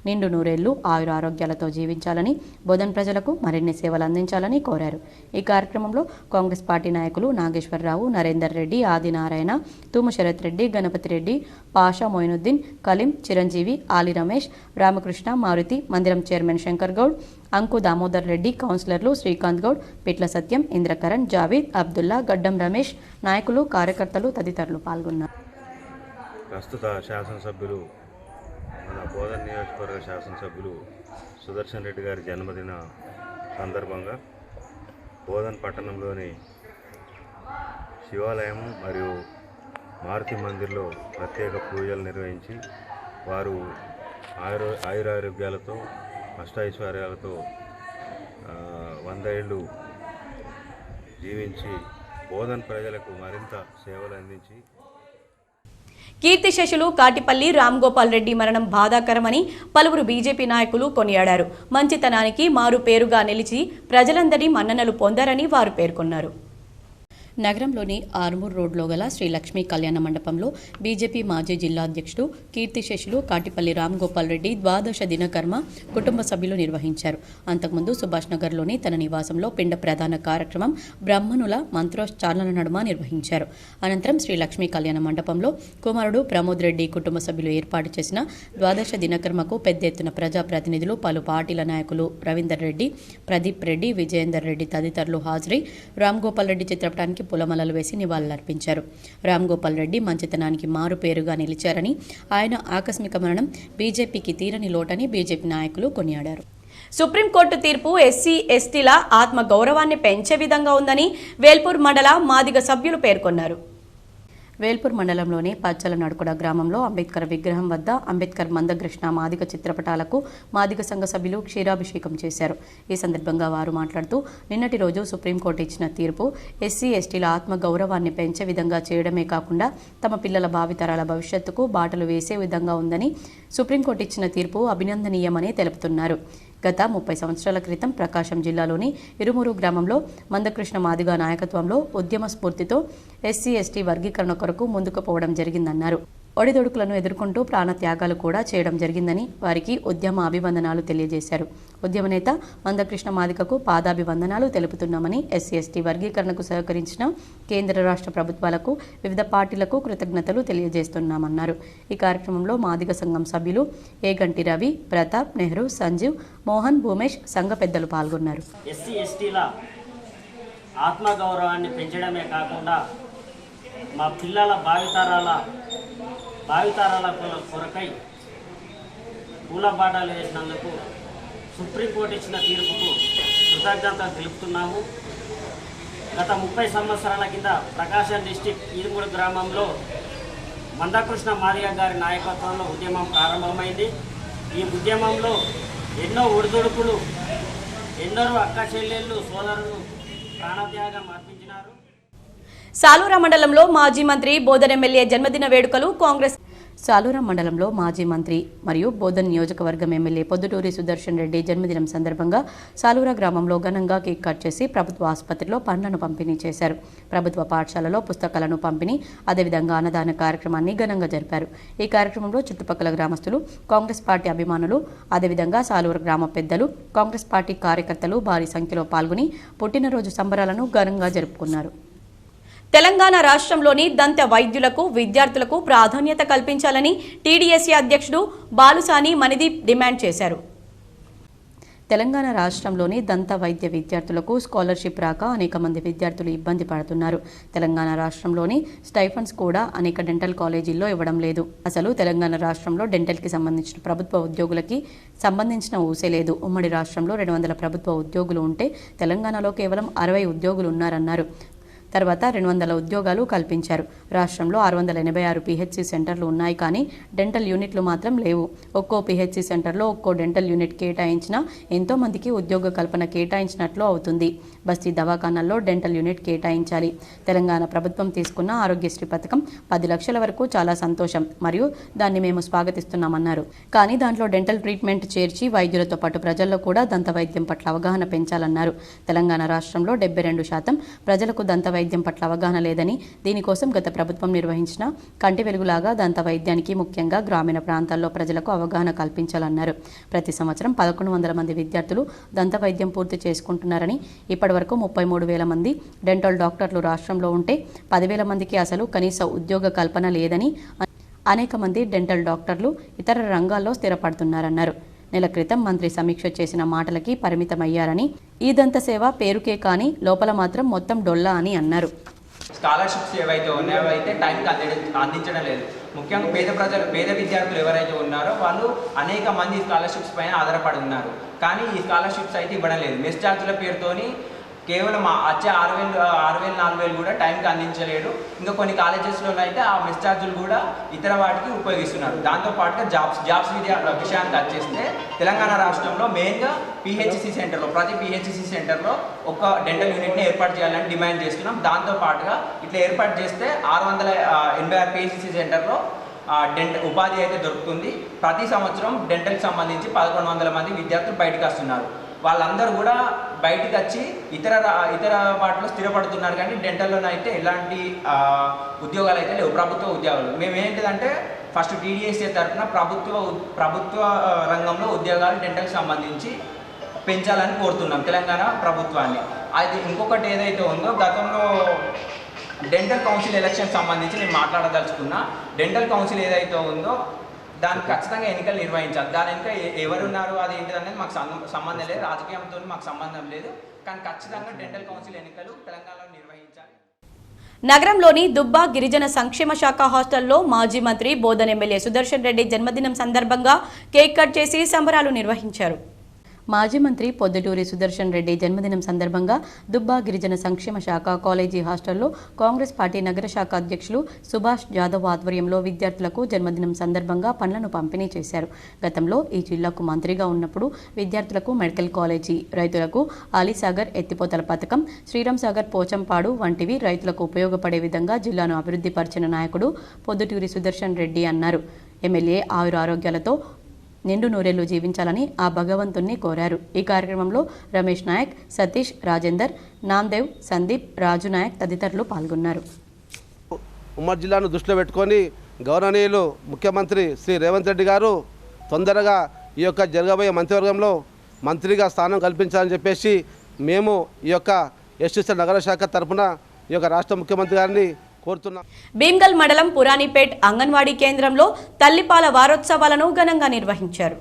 నిండు నూరేళ్లు ఆయుర ఆరోగ్యాలతో జీవించాలని, బోధన్ ప్రజలకు మరిన్ని సేవలు అందించాలని కోరారు. ఈ కార్యక్రమంలో కాంగ్రెస్ పార్టీ నాయకులు నాగేశ్వరరావు, నరేందర్ రెడ్డి, ఆదినారాయణ, తూము శరత్ రెడ్డి, గణపతి రెడ్డి, పాషా మొయినుద్దీన్, కలీం, చిరంజీవి, ఆలి రమేష్, రామకృష్ణ, మారుతి, మందిరం చైర్మన్ శంకర్ గౌడ్, అంకు దామోదర్ రెడ్డి, కౌన్సిలర్లు శ్రీకాంత్ గౌడ్, పిట్ల సత్యం, ఇంద్రకరణ్, జావీద్, అబ్దుల్లా, గడ్డం రమేష్, నాయకులు, కార్యకర్తలు తదితరులు పాల్గొన్నారు. ప్రస్తుత శాసనసభ్యులు, మన బోధన్ నియోజకవర్గ శాసనసభ్యులు సుదర్శన్ రెడ్డి గారి జన్మదిన సందర్భంగా బోధన్ పట్టణంలోని శివాలయం మరియు మారుతి మందిర్లో ప్రత్యేక పూజలు నిర్వహించి వారు ఆయురారోగ్యాలతో, అష్టైశ్వర్యాలతో 100 ఏళ్ళు జీవించి బోధన్ ప్రజలకు మరింత సేవలు అందించి కీర్తిశేషులు కాటిపల్లి రామ్ గోపాల్ రెడ్డి మరణం బాధాకరమని పలువురు బీజేపీ నాయకులు కొనియాడారు. మంచితనానికి మారు పేరుగా నిలిచి ప్రజలందరి మన్ననలు పొందారని వారు పేర్కొన్నారు. నగరంలోని ఆర్మూర్ రోడ్లో గల శ్రీ లక్ష్మీ కళ్యాణ మండపంలో బీజేపీ మాజీ జిల్లా అధ్యక్షుడు కీర్తిశేషులు కాటిపల్లి రామ్ గోపాల్ రెడ్డి ద్వాదశ దినకర్మ కుటుంబ సభ్యులు నిర్వహించారు. అంతకుముందు సుభాష్ నగర్లోని తన నివాసంలో పిండ ప్రధాన కార్యక్రమం బ్రాహ్మణుల మంత్రోచ్చారణల నడుమ నిర్వహించారు. అనంతరం శ్రీ లక్ష్మీ కళ్యాణ మండపంలో కుమారుడు ప్రమోద్ రెడ్డి కుటుంబ సభ్యులు ఏర్పాటు చేసిన ద్వాదశ దినకర్మకు పెద్ద ఎత్తున ప్రజాప్రతినిధులు, పలు పార్టీల నాయకులు రవీందర్ రెడ్డి, ప్రదీప్ రెడ్డి, విజయేందర్ రెడ్డి తదితరులు హాజరై రామ్ గోపాల్ రెడ్డి చిత్రపటానికి పూలమాలలు వేసి నివాళులర్పించారు. రామ్ గోపాల్ రెడ్డి మంచితనానికి మారు పేరుగా నిలిచారని, ఆయన ఆకస్మిక మరణం బీజేపీకి తీరని లోటని బీజేపీ నాయకులు కొనియాడారు. సుప్రీంకోర్టు తీర్పు ఎస్సీ ఎస్టీల ఆత్మ గౌరవాన్ని పెంచే విధంగా ఉందని వేల్పూర్ మండల మాదిగ సభ్యులు పేర్కొన్నారు. వేల్పూర్ మండలంలోని పచ్చల నడుకుడ గ్రామంలో అంబేద్కర్ విగ్రహం వద్ద అంబేద్కర్ మందకృష్ణ మాదిగ చిత్రపటాలకు మాదిగ సంఘ సభ్యులు క్షీరాభిషేకం చేశారు. ఈ సందర్భంగా వారు మాట్లాడుతూ, నిన్నటి రోజు సుప్రీంకోర్టు ఇచ్చిన తీర్పు ఎస్సీ ఎస్టీల ఆత్మ గౌరవాన్ని పెంచే విధంగా చేయడమే కాకుండా తమ పిల్లల భావితరాల భవిష్యత్తుకు బాటలు వేసే విధంగా ఉందని సుప్రీంకోర్టు ఇచ్చిన తీర్పు అభినందనీయమని తెలుపుతున్నారు. గత 30 సంవత్సరాల క్రితం ప్రకాశం జిల్లాలోని ఇరుమూరు గ్రామంలో మందకృష్ణ మాదిగ నాయకత్వంలో ఉద్యమ స్ఫూర్తితో ఎస్సీ ఎస్టీ వర్గీకరణ కొరకు ముందుకు పోవడం జరిగిందన్నారు. ఒడిదొడుకులను ఎదుర్కొంటూ ప్రాణత్యాగాలు కూడా చేయడం జరిగిందని వారికి ఉద్యమ అభివందనాలు తెలియజేశారు. ఉద్యమ నేత మందకృష్ణ మాదిగకు పాదాభివందనాలు తెలుపుతున్నామని, ఎస్సీ ఎస్టీ వర్గీకరణకు సహకరించిన కేంద్ర రాష్ట్ర ప్రభుత్వాలకు, వివిధ పార్టీలకు కృతజ్ఞతలు తెలియజేస్తున్నామన్నారు. ఈ కార్యక్రమంలో మాదిగ సంఘం సభ్యులు ఏగంటి రవి, ప్రతాప్, నెహ్రూ, సంజీవ్, మోహన్, భూమేష్, సంఘ పెద్దలు పాల్గొన్నారు. ఎస్సీ ఎస్టీల ఆత్మగౌరవాన్ని పెంచడమే కాకుండా మా పిల్లల భావితరాల కొరకై పూలబాటలు వేసినందుకు సుప్రీంకోర్టు ఇచ్చిన తీర్పుకు కృతజ్ఞతలు తెలుపుతున్నాము. గత 30 సంవత్సరాల కింద ప్రకాశం డిస్టిక్ ఇరుమూరు గ్రామంలో మందకృష్ణ మాదిగ గారి నాయకత్వంలో ఉద్యమం ప్రారంభమైంది. ఈ ఉద్యమంలో ఎన్నో ఒడిదొడుకులు, ఎందరో అక్క చెల్లెళ్ళు, సోదరులు ప్రాణత్యాగం అర్పించినారు. సాలూరా మండలంలో మాజీ మంత్రి బోధన్ ఎమ్మెల్యే జన్మదిన వేడుకలు కాంగ్రెస్ సాలూరా మండలంలో మాజీ మంత్రి మరియు బోధన్ నియోజకవర్గం ఎమ్మెల్యే పొద్దుటూరి సుదర్శన్ రెడ్డి జన్మదినం సందర్భంగా సాలూరా గ్రామంలో ఘనంగా కేక్ కట్ చేసి ప్రభుత్వ ఆసుపత్రిలో పండ్లను పంపిణీ చేశారు. ప్రభుత్వ పాఠశాలలో పుస్తకాలను పంపిణీ, అదేవిధంగా అన్నదాన కార్యక్రమాన్ని ఘనంగా జరిపారు. ఈ కార్యక్రమంలో చుట్టుపక్కల గ్రామస్తులు, కాంగ్రెస్ పార్టీ అభిమానులు, అదేవిధంగా సాలూరా గ్రామ పెద్దలు, కాంగ్రెస్ పార్టీ కార్యకర్తలు భారీ సంఖ్యలో పాల్గొని పుట్టినరోజు సంబరాలను ఘనంగా జరుపుకున్నారు. తెలంగాణ రాష్ట్రంలోని దంత వైద్యులకు, విద్యార్థులకు ప్రాధాన్యత కల్పించాలని టీడీఎస్సీ అధ్యక్షుడు బాలుసాని మణిదీప్ డిమాండ్ చేశారు. తెలంగాణ రాష్ట్రంలోని దంత వైద్య విద్యార్థులకు స్కాలర్షిప్ రాక అనేక మంది విద్యార్థులు ఇబ్బంది పడుతున్నారు. తెలంగాణ రాష్ట్రంలోని స్టైఫండ్స్ కూడా అనేక డెంటల్ కాలేజీల్లో ఇవ్వడం లేదు. అసలు తెలంగాణ రాష్ట్రంలో డెంటల్కి సంబంధించిన ప్రభుత్వ ఉద్యోగులకి సంబంధించిన ఊసే లేదు. ఉమ్మడి రాష్ట్రంలో 200 ప్రభుత్వ ఉద్యోగులు ఉంటే తెలంగాణలో కేవలం 60 ఉద్యోగులు ఉన్నారన్నారు. తర్వాత 200 ఉద్యోగాలు కల్పించారు. రాష్ట్రంలో 686 పిహెచ్సి సెంటర్లు ఉన్నాయి, కానీ డెంటల్ యూనిట్లు మాత్రం లేవు. ఒక్కో పిహెచ్సి సెంటర్లో ఒక్కో డెంటల్ యూనిట్ కేటాయించినా ఎంతో మందికి ఉద్యోగ కల్పన కేటాయించినట్లు అవుతుంది. బస్తీ దవాఖానాల్లో డెంటల్ యూనిట్ కేటాయించాలి. తెలంగాణ ప్రభుత్వం తీసుకున్న ఆరోగ్యశ్రీ పథకం 10 లక్షల వరకు చాలా సంతోషం మరియు దాన్ని మేము స్వాగతిస్తున్నామన్నారు. కానీ దాంట్లో డెంటల్ ట్రీట్మెంట్ చేర్చి వైద్యులతో పాటు ప్రజల్లో కూడా దంత వైద్యం పట్ల అవగాహన పెంచాలన్నారు. తెలంగాణ రాష్ట్రంలో 72% ప్రజలకు దంత వైద్యం పట్ల అవగాహన లేదని, దీనికోసం గత ప్రభుత్వం నిర్వహించిన కంటి వెలుగులాగా దంత వైద్యానికి ముఖ్యంగా గ్రామీణ ప్రాంతాల్లో ప్రజలకు అవగాహన కల్పించాలన్నారు. ప్రతి సంవత్సరం 1100 మంది విద్యార్థులు దంత వైద్యం పూర్తి చేసుకుంటున్నారని, ఇప్పటివరకు 33,000 మంది డెంటల్ డాక్టర్లు రాష్ట్రంలో ఉంటే 10,000 మందికి అసలు కనీస ఉద్యోగ కల్పన లేదని, అనేక మంది డెంటల్ డాక్టర్లు ఇతర రంగాల్లో స్థిరపడుతున్నారన్నారు. నెల క్రితం మంత్రి సమీక్ష చేసిన మాటలకి పరిమితమయ్యారని, ఈ దంత సేవ పేరుకే కానీ లోపల మాత్రం మొత్తం డొల్లా అని అన్నారు. స్కాలర్షిప్స్ ఏవైతే ఉన్నాయో అయితే టైంకి అందించడం లేదు. ముఖ్యంగా పేద విద్యార్థులు ఎవరైతే ఉన్నారో వాళ్ళు అనేక మంది స్కాలర్షిప్స్ పైన ఆధారపడి ఉన్నారు. కానీ ఈ స్కాలర్షిప్స్ అయితే ఇవ్వడం లేదు. మెస్ ఛార్జీల పేరుతోని కేవలం వచ్చే 6,000 4,000 కూడా టైంకి అందించలేడు. ఇంకా కొన్ని కాలేజెస్లో అయితే ఆ మెస్ ఛార్జీలు కూడా ఇతర వాటికి ఉపయోగిస్తున్నారు. దాంతోపాటుగా జాబ్స్ విషయానికి వచ్చేస్తే తెలంగాణ రాష్ట్రంలో మెయిన్గా పిహెచ్సి సెంటర్లో, ప్రతి పిహెచ్సి సెంటర్లో ఒక డెంటల్ యూనిట్ని ఏర్పాటు చేయాలని డిమాండ్ చేస్తున్నాం. దాంతోపాటుగా ఇట్లా ఏర్పాటు చేస్తే 686 పిహెచ్సి సెంటర్లో ఉపాధి అయితే దొరుకుతుంది. ప్రతి సంవత్సరం డెంటల్కి సంబంధించి 1,100 మంది విద్యార్థులు బయటకు వస్తున్నారు. వాళ్ళందరూ కూడా బయటకు వచ్చి ఇతర వాటిలో స్థిరపడుతున్నారు. కానీ డెంటల్లోనే అయితే ఎలాంటి ఉద్యోగాలు అయితే లేవు, ప్రభుత్వ ఉద్యోగాలు. మేము ఏంటిదంటే ఫస్ట్ టీడీఎస్ఏ తరఫున ప్రభుత్వ రంగంలో ఉద్యోగాలు డెంటల్కి సంబంధించి పెంచాలని కోరుతున్నాం తెలంగాణ ప్రభుత్వాన్ని. అది ఇంకొకటి ఏదైతే ఉందో, గతంలో డెంటల్ కౌన్సిల్ ఎలక్షన్ సంబంధించి నేను మాట్లాడదలుచుకున్నా. డెంటల్ కౌన్సిల్ ఏదైతే ఉందో దానికి ఖచ్చితంగా ఎన్నికలు నిర్వహించాలి. దాని ఇంకా ఎవరున్నారు అది ఏంటిది అనేది మాకు సంబంధం లేదు, రాజకీయంతో మాకు సంబంధం లేదు. కానీ ఖచ్చితంగా డెంటల్ కౌన్సిల్ ఎన్నికలు తెలంగాణలో నిర్వహించాలి. నగరంలోని దుబ్బా గిరిజన సంక్షేమ శాఖ హాస్టల్లో మాజీ మంత్రి బోధన్ ఎమ్మెల్యే సుదర్శన్ రెడ్డి జన్మదినం సందర్భంగా కేక్ కట్ చేసి సంబరాలు నిర్వహించారు. మాజీ మంత్రి పొద్దుటూరి సుదర్శన్ రెడ్డి జన్మదినం సందర్భంగా దుబ్బా గిరిజన సంక్షేమ శాఖ కాలేజీ హాస్టల్లో కాంగ్రెస్ పార్టీ నగర శాఖ అధ్యక్షులు సుభాష్ జాదవ్ ఆధ్వర్యంలో విద్యార్థులకు జన్మదినం సందర్భంగా పండ్లను పంపిణీ చేశారు. గతంలో ఈ జిల్లాకు మంత్రిగా ఉన్నప్పుడు విద్యార్థులకు మెడికల్ కాలేజీ, రైతులకు ఆలీసాగర్ ఎత్తిపోతల పథకం, శ్రీరామ్ సాగర్ పోచంపాడు వంటివి రైతులకు ఉపయోగపడే విధంగా జిల్లాను అభివృద్ధి పరిచిన నాయకుడు పొద్దుటూరి సుదర్శన్ రెడ్డి అన్నారు. ఎమ్మెల్యే ఆయురారోగ్యాలతో నిండు నూరేళ్లు జీవించాలని ఆ భగవంతుణ్ణి కోరారు. ఈ కార్యక్రమంలో రమేష్ నాయక్, సతీష్, రాజేందర్, నాందేవ్, సందీప్, రాజు నాయక్ తదితరులు పాల్గొన్నారు. ఉమ్మడి జిల్లాను దృష్టిలో పెట్టుకొని గౌరవనీయులు ముఖ్యమంత్రి శ్రీ రేవంత్ రెడ్డి గారు తొందరగా ఈ యొక్క జరగబోయే మంత్రివర్గంలో మంత్రిగా స్థానం కల్పించాలని చెప్పేసి మేము ఈ యొక్క ఎస్టీసీ నగర శాఖ తరఫున ఈ యొక్క రాష్ట్ర ముఖ్యమంత్రి గారిని కోరుతున్నాం. భీమ్గల్ మండలం పురాణిపేట్ అంగన్వాడీ కేంద్రంలో తల్లిపాల వారోత్సవాలను ఘనంగా నిర్వహించారు.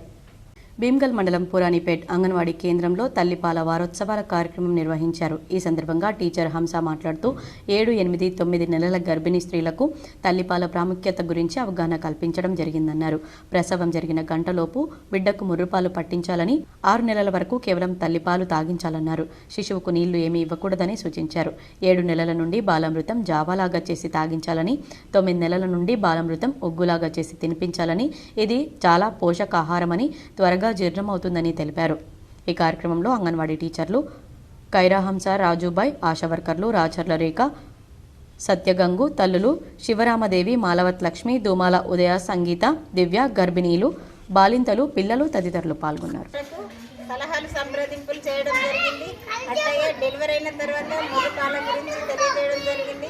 భీమ్గల్ మండలం పురాణిపేట్ అంగన్వాడీ కేంద్రంలో తల్లిపాల వారోత్సవాల కార్యక్రమం నిర్వహించారు. ఈ సందర్భంగా టీచర్ హంస మాట్లాడుతూ 7, 8, 9 నెలల గర్భిణీ స్త్రీలకు తల్లిపాల ప్రాముఖ్యత గురించి అవగాహన కల్పించడం జరిగిందన్నారు. ప్రసవం జరిగిన గంటలోపు బిడ్డకు ముర్రుపాలు పట్టించాలని, 6 నెలల వరకు కేవలం తల్లిపాలు తాగించాలన్నారు. శిశువుకు నీళ్లు ఏమీ ఇవ్వకూడదని సూచించారు. 7 నెలల నుండి బాలామృతం జావాలాగా చేసి తాగించాలని, 9 నెలల నుండి బాలామృతం ఉగ్గులాగా చేసి తినిపించాలని, ఇది చాలా పోషకాహారమని, త్వరగా జీర్ణమవుతుందని తెలిపారు. ఈ కార్యక్రమంలో అంగన్వాడీ టీచర్లు ఖైరాహంస, రాజుబాయ్, ఆశా వర్కర్లు రాచర్ల రేఖ, సత్యగంగు, తల్లులు శివరామదేవి, మాలవత్ లక్ష్మి, దూమాల ఉదయ, సంగీత, దివ్య, గర్భిణీలు, బాలింతలు, పిల్లలు తదితరులు పాల్గొన్నారు. సలహాలు సంప్రదింపులు చేయడం జరిగింది. అట్లాగే డెలివరీ అయిన తర్వాత ముఖపాల గురించి తెలియజేయడం జరిగింది.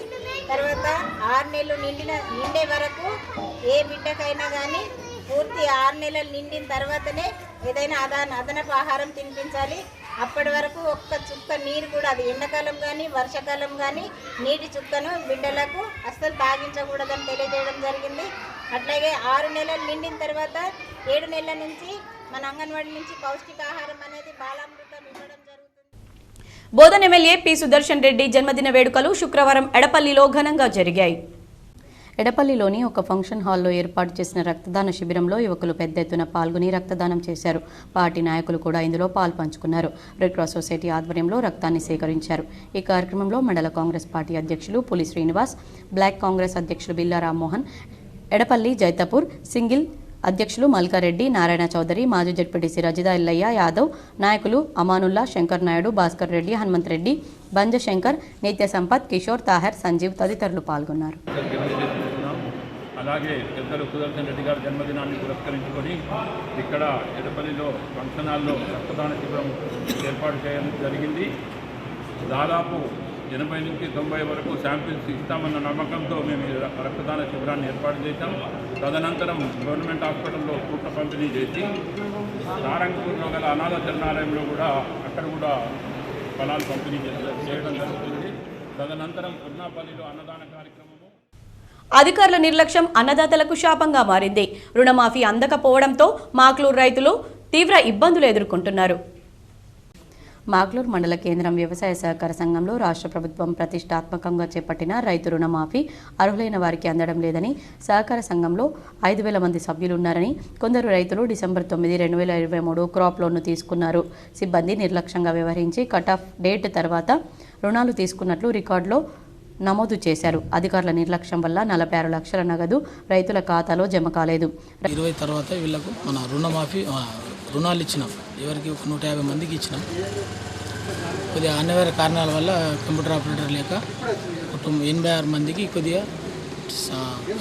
తర్వాత 6 నెలలు నిండే వరకు ఏ బిడ్డకైనా కానీ పూర్తి 6 నెలలు నిండిన తర్వాతనే ఏదైనా అదనపు ఆహారం తినిపించాలి. అప్పటి వరకు ఒక్క చుక్క నీరు కూడా, అది ఎండాకాలం కానీ వర్షాకాలం కానీ నీటి చుక్కను బిడ్డలకు అస్సలు తాగించకూడదని తెలియజేయడం జరిగింది. అట్లాగే 6 నెలలు నిండిన తర్వాత 7 నెలల నుంచి మన అంగన్వాడీ నుంచి పౌష్టికాహారం అనేది బాలామృతం ఇవ్వడం జరుగుతుంది. బోధన్ ఎమ్మెల్యే పి సుదర్శన్ రెడ్డి జన్మదిన వేడుకలు శుక్రవారం ఎడపల్లిలో ఘనంగా జరిగాయి. ఎడపల్లిలోని ఒక ఫంక్షన్ హాల్లో ఏర్పాటు చేసిన రక్తదాన శిబిరంలో యువకులు పెద్ద ఎత్తున పాల్గొని రక్తదానం చేశారు. పార్టీ నాయకులు కూడా ఇందులో పాల్పంచుకున్నారు. రెడ్ క్రాస్ సొసైటీ ఆధ్వర్యంలో రక్తాన్ని సేకరించారు. ఈ కార్యక్రమంలో మండల కాంగ్రెస్ పార్టీ అధ్యక్షులు పులి శ్రీనివాస్, బ్లాక్ కాంగ్రెస్ అధ్యక్షులు బిల్లా రామ్మోహన్, ఎడపల్లి జైతపూర్ సింగిల్ అధ్యక్షులు మల్కారెడ్డి, నారాయణ చౌదరి, మాజీ జడ్పీటీసీ రజిదా ఇల్లయ్య యాదవ్, నాయకులు అమానుల్లా, శంకర్ నాయుడు, భాస్కర్ రెడ్డి, హనుమంత్ రెడ్డి, బంజ శంకర్, నిత్య సంపత్, కిషోర్, తాహర్, సంజీవ్ తదితరులు పాల్గొన్నారు. అలాగే పెద్దలు సుదర్శన్ రెడ్డి గారి జన్మదినాన్ని పురస్కరించుకొని ఇక్కడ ఎడపల్లిలో ఫంక్షన్ హాల్లో రక్తదాన శిబిరం ఏర్పాటు చేయడం జరిగింది. దాదాపు 80 నుంచి 90 వరకు శాంపిల్స్ ఇస్తామన్న నమ్మకంతో మేము రక్తదాన శిబిరాన్ని ఏర్పాటు చేశాం. తదనంతరం గవర్నమెంట్ హాస్పిటల్లో కూట్ల పంపిణీ చేసి సారంగపూర్లో గల అనాథ శరణాలయంలో కూడా అక్కడ కూడా ఫలాలు పంపిణీ చేయడం జరుగుతుంది. తదనంతరం పుర్నాపల్లిలో అన్నదాన కార్యక్రమము. అధికారుల నిర్లక్ష్యం అన్నదాతలకు శాపంగా మారింది. రుణమాఫీ అందకపోవడంతో మాక్లూరు రైతులు తీవ్ర ఇబ్బందులు ఎదుర్కొంటున్నారు. మాక్లూరు మండల కేంద్రం వ్యవసాయ సహకార సంఘంలో రాష్ట్ర ప్రభుత్వం ప్రతిష్టాత్మకంగా చేపట్టిన రైతు రుణమాఫీ అర్హులైన వారికి అందడం లేదని సహకార సంఘంలో 5,000 మంది సభ్యులున్నారని కొందరు రైతులు డిసెంబర్ 9, 2023 క్రాప్ లోన్ను తీసుకున్నారు. సిబ్బంది నిర్లక్ష్యంగా వ్యవహరించి కట్ ఆఫ్ డేట్ తర్వాత రుణాలు తీసుకున్నట్లు రికార్డులో నమోదు చేశారు. అధికారుల నిర్లక్ష్యం వల్ల 46 లక్షల నగదు రైతుల ఖాతాలో జమ కాలేదు. 20 తర్వాత వీళ్ళకు మన రుణమాఫీ రుణాలు ఇచ్చినాం. ఎవరికి ఒక 150 మందికి ఇచ్చినాం. కొద్దిగా అనివార్య కారణాల వల్ల కంప్యూటర్ ఆపరేటర్ లేక 86 మందికి కొద్దిగా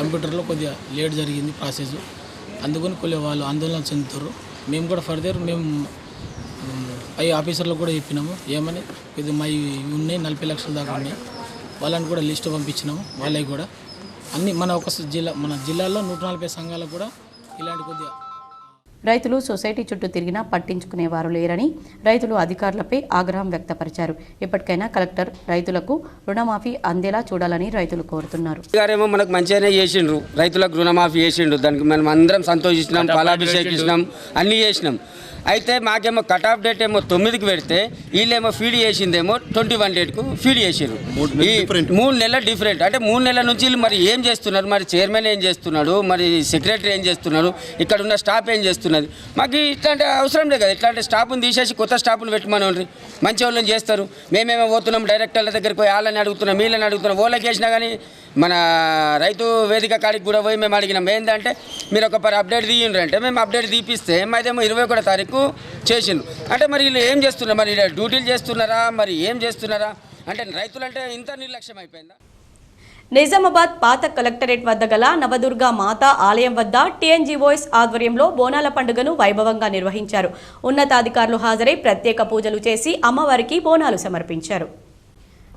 కంప్యూటర్లో కొద్దిగా లేట్ జరిగింది ప్రాసెస్. అందుకని కొద్దిగా వాళ్ళు ఆందోళన చెందుతారు. మేము కూడా ఫర్దర్ మేము పై ఆఫీసర్లకు కూడా చెప్పినాము. ఏమని కొద్దిగా మా ఉన్నాయి 40 లక్షల దాకా ఉన్నాయి, వాళ్ళని కూడా లిస్టు పంపించినాము. వాళ్ళకి కూడా అన్ని మన జిల్లాలో 140 సంఘాలకు కూడా ఇలాంటి కొద్దిగా రైతులు సొసైటీ చుట్టూ తిరిగినా పట్టించుకునేవారు లేరని రైతులు అధికారులపై ఆగ్రహం వ్యక్తపరిచారు. ఇప్పటికైనా కలెక్టర్ రైతులకు రుణమాఫీ అందేలా చూడాలని రైతులు కోరుతున్నారు. గారేమో మనకు మంచిగానే చేసిండ్రు, రైతులకు రుణమాఫీ చేసిండు. దానికి మనం అందరం సంతోషిస్తున్నాం, పాలాభిషేకించినాం, అన్నీ చేసినాం. అయితే మాకేమో కట్ ఆఫ్ డేట్ ఏమో 9కి పెడితే వీళ్ళేమో ఫీడ్ చేసిందేమో 21 డేట్కు ఫీడ్ చేసారు. ఈ 3 నెలల డిఫరెంట్. అంటే 3 నెలల నుంచి మరి ఏం చేస్తున్నారు, మరి చైర్మన్ ఏం చేస్తున్నాడు, మరి సెక్రటరీ ఏం చేస్తున్నాడు, ఇక్కడ ఉన్న స్టాఫ్ ఏం చేస్తున్నది. మాకు ఇట్లాంటి అవసరం లేదు కదా. ఇట్లాంటి స్టాఫ్ని తీసేసి కొత్త స్టాఫ్ని పెట్టమని మంచి వాళ్ళని చేస్తారు. మేమేమో పోతున్నాం డైరెక్టర్ల దగ్గరికి పోయి వాళ్ళని అడుగుతున్నాం, వీళ్ళని అడుగుతున్నాం. ఓళ్ళకి వేసినా కానీ మన రైతు వేదిక కాడికి కూడా పోయి మేము అడిగినాం. ఏంటంటే మీరు ఒక అప్డేట్ తీయండి అంటే మేము అప్డేట్ తీపిస్తే మాదేమో 21వ తారీఖు చేసిండు. అంటే మరి వీళ్ళు ఏం చేస్తున్నారు, మరి డ్యూటీలు చేస్తున్నారా, మరి ఏం చేస్తున్నారా? అంటే రైతులంటే ఇంత నిర్లక్ష్యం అయిపోయిందా? నిజామాబాద్ పాత కలెక్టరేట్ వద్ద గల నవదుర్గా మాతా ఆలయం వద్ద టీఎన్జీఓఎస్ ఆధ్వర్యంలో బోనాల పండుగను వైభవంగా నిర్వహించారు. ఉన్నతాధికారులు హాజరై ప్రత్యేక పూజలు చేసి అమ్మవారికి బోనాలు సమర్పించారు.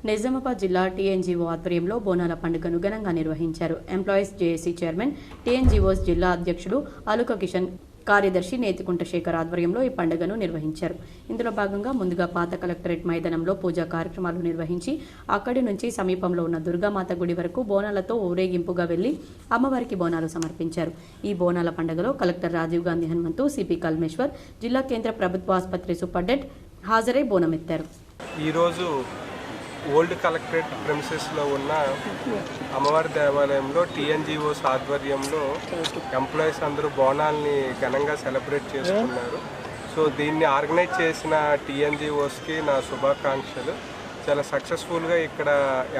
నిజామాబాద్ జిల్లా టీఎన్జీఓ ఆధ్వర్యంలో బోనాల పండుగను ఘనంగా నిర్వహించారు. ఎంప్లాయీస్ జేఏసీ చైర్మన్, టీఎన్జీఓస్ జిల్లా అధ్యక్షుడు అలుక కిషన్, కార్యదర్శి నేతికుంట శేఖర్ ఆధ్వర్యంలో ఈ పండుగను నిర్వహించారు. ఇందులో భాగంగా ముందుగా పాత కలెక్టరేట్ మైదానంలో పూజా కార్యక్రమాలు నిర్వహించి అక్కడి నుంచి సమీపంలో ఉన్న దుర్గామాత గుడి వరకు బోనాలతో ఊరేగింపుగా వెళ్లి అమ్మవారికి బోనాలు సమర్పించారు. ఈ బోనాల పండుగలో కలెక్టర్ రాజీవ్ గాంధీ హనుమంతు, సిపి కల్మేశ్వర్, జిల్లా కేంద్ర ప్రభుత్వ ఆసుపత్రి సూపరింటెండెంట్ హాజరై బోనమెత్తారు. ఈరోజు ఓల్డ్ కలెక్టరేట్ ప్రెమిసెస్లో ఉన్న అమ్మవారి దేవాలయంలో టీఎన్జీఓస్ ఆధ్వర్యంలో ఎంప్లాయీస్ అందరూ బోనాల్ని ఘనంగా సెలబ్రేట్ చేసుకున్నారు. సో దీన్ని ఆర్గనైజ్ చేసిన టీఎన్జీఓస్కి నా శుభాకాంక్షలు. చాలా సక్సెస్ఫుల్గా ఇక్కడ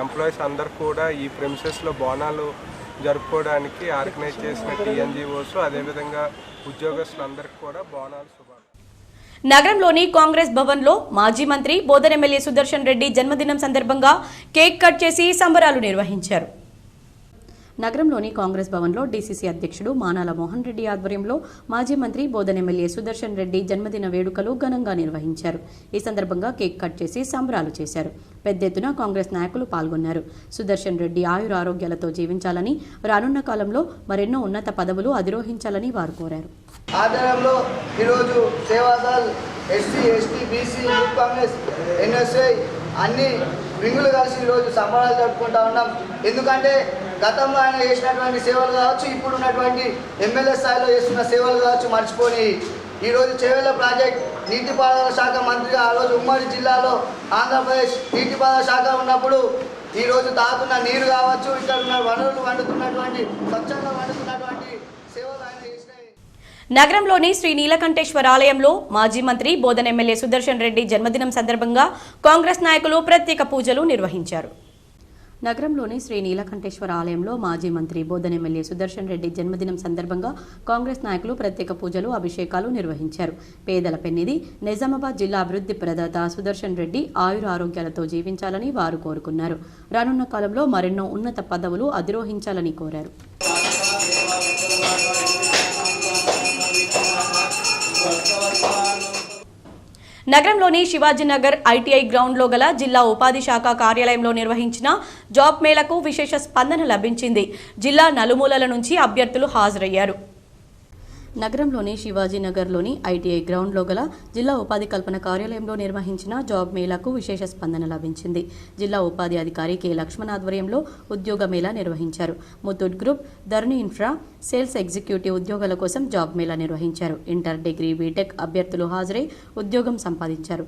ఎంప్లాయీస్ అందరూ కూడా ఈ ప్రెమిసెస్లో బోనాలు జరుపుకోవడానికి ఆర్గనైజ్ చేసిన టీఎన్జీఓస్, అదేవిధంగా ఉద్యోగస్తులందరికీ కూడా బోనాలు శుభాకాంక్షలు. నగరంలోని కాంగ్రెస్ భవన్లో మాజీ మంత్రి బోధన్ ఎమ్మెల్యే సుదర్శన్ రెడ్డి జన్మదినం సందర్భంగా కేక్ కట్ చేసి సంబరాలు నిర్వహించారు. నగరంలోని కాంగ్రెస్ భవన్లో డీసీసీ అధ్యక్షుడు మానాల మోహన్ రెడ్డి ఆధ్వర్యంలో మాజీ మంత్రి బోధన్ ఎమ్మెల్యే సుదర్శన్ రెడ్డి జన్మదిన వేడుకలు ఘనంగా నిర్వహించారు. ఈ సందర్భంగా కేక్ కట్ చేసి సంబరాలు చేశారు. పెద్ద ఎత్తున కాంగ్రెస్ నాయకులు పాల్గొన్నారు. సుదర్శన్ రెడ్డి ఆయుర ఆరోగ్యాలతో జీవించాలని, రానున్న కాలంలో మరెన్నో ఉన్నత పదవులు అధిరోహించాలని వారు కోరారు. ఆధ్వర్యంలో ఈరోజు Seva Dal, SC, ST, BC, youth Congress, NSI అన్ని వింగులు కలిసి ఈరోజు సంబరాలు జరుపుకుంటా ఉన్నాం. ఎందుకంటే గతంలో ఆయన చేసినటువంటి సేవలు కావచ్చు, ఇప్పుడు ఉన్నటువంటి ఎమ్మెల్యే స్థాయిలో చేస్తున్న సేవలు కావచ్చు మర్చిపోయి ఈరోజు చేవెళ్ల ప్రాజెక్ట్ నీటిపారుదల శాఖ మంత్రిగా ఆ రోజు ఉమ్మడి జిల్లాలో ఆంధ్రప్రదేశ్ నీటిపారుదల శాఖ ఉన్నప్పుడు ఈరోజు తాగుతున్న నీరు కావచ్చు, ఇక్కడ ఉన్న వనరులు వండుతున్నటువంటి స్వచ్ఛంగా వండుతున్నటువంటి సేవలు ఆయన చేసినాయి. నగరంలోని శ్రీ నీలకంఠేశ్వర ఆలయంలో మాజీ మంత్రి బోధన్ ఎమ్మెల్యే సుదర్శన్ రెడ్డి జన్మదినం సందర్భంగా కాంగ్రెస్ నాయకులు ప్రత్యేక పూజలు నిర్వహించారు. నగరంలోని శ్రీ నీలకంఠేశ్వర ఆలయంలో మాజీ మంత్రి బోధన్ ఎమ్మెల్యే సుదర్శన్ రెడ్డి జన్మదినం సందర్భంగా కాంగ్రెస్ నాయకులు ప్రత్యేక పూజలు, అభిషేకాలు నిర్వహించారు. పేదల పెన్నిధి, నిజామాబాద్ జిల్లా అభివృద్ధి ప్రదాత సుదర్శన్ రెడ్డి ఆయుర ఆరోగ్యాలతో జీవించాలని వారు కోరుకున్నారు. రానున్న కాలంలో మరెన్నో ఉన్నత పదవులు అధిరోహించాలని కోరారు. నగరంలోని శివాజీనగర్ ఐటీఐ గ్రౌండ్లో గల జిల్లా ఉపాధి శాఖ కార్యాలయంలో నిర్వహించిన జాబ్ మేళకు విశేష స్పందన లభించింది. జిల్లా నలుమూలల నుంచి అభ్యర్థులు హాజరయ్యారు. నగరంలోని శివాజీనగర్లోని ఐటీఐ గ్రౌండ్లో గల జిల్లా ఉపాధి కల్పన కార్యాలయంలో నిర్వహించిన జాబ్ మేళాకు విశేష స్పందన లభించింది. జిల్లా ఉపాధి అధికారి కె లక్ష్మణ్ ఆధ్వర్యంలో ఉద్యోగ మేళా నిర్వహించారు. ముత్తూట్ గ్రూప్, ధరణి ఇన్ఫ్రా, సేల్స్ ఎగ్జిక్యూటివ్ ఉద్యోగాల కోసం జాబ్ మేళా నిర్వహించారు. ఇంటర్, డిగ్రీ, బీటెక్ అభ్యర్థులు హాజరై ఉద్యోగం సంపాదించారు.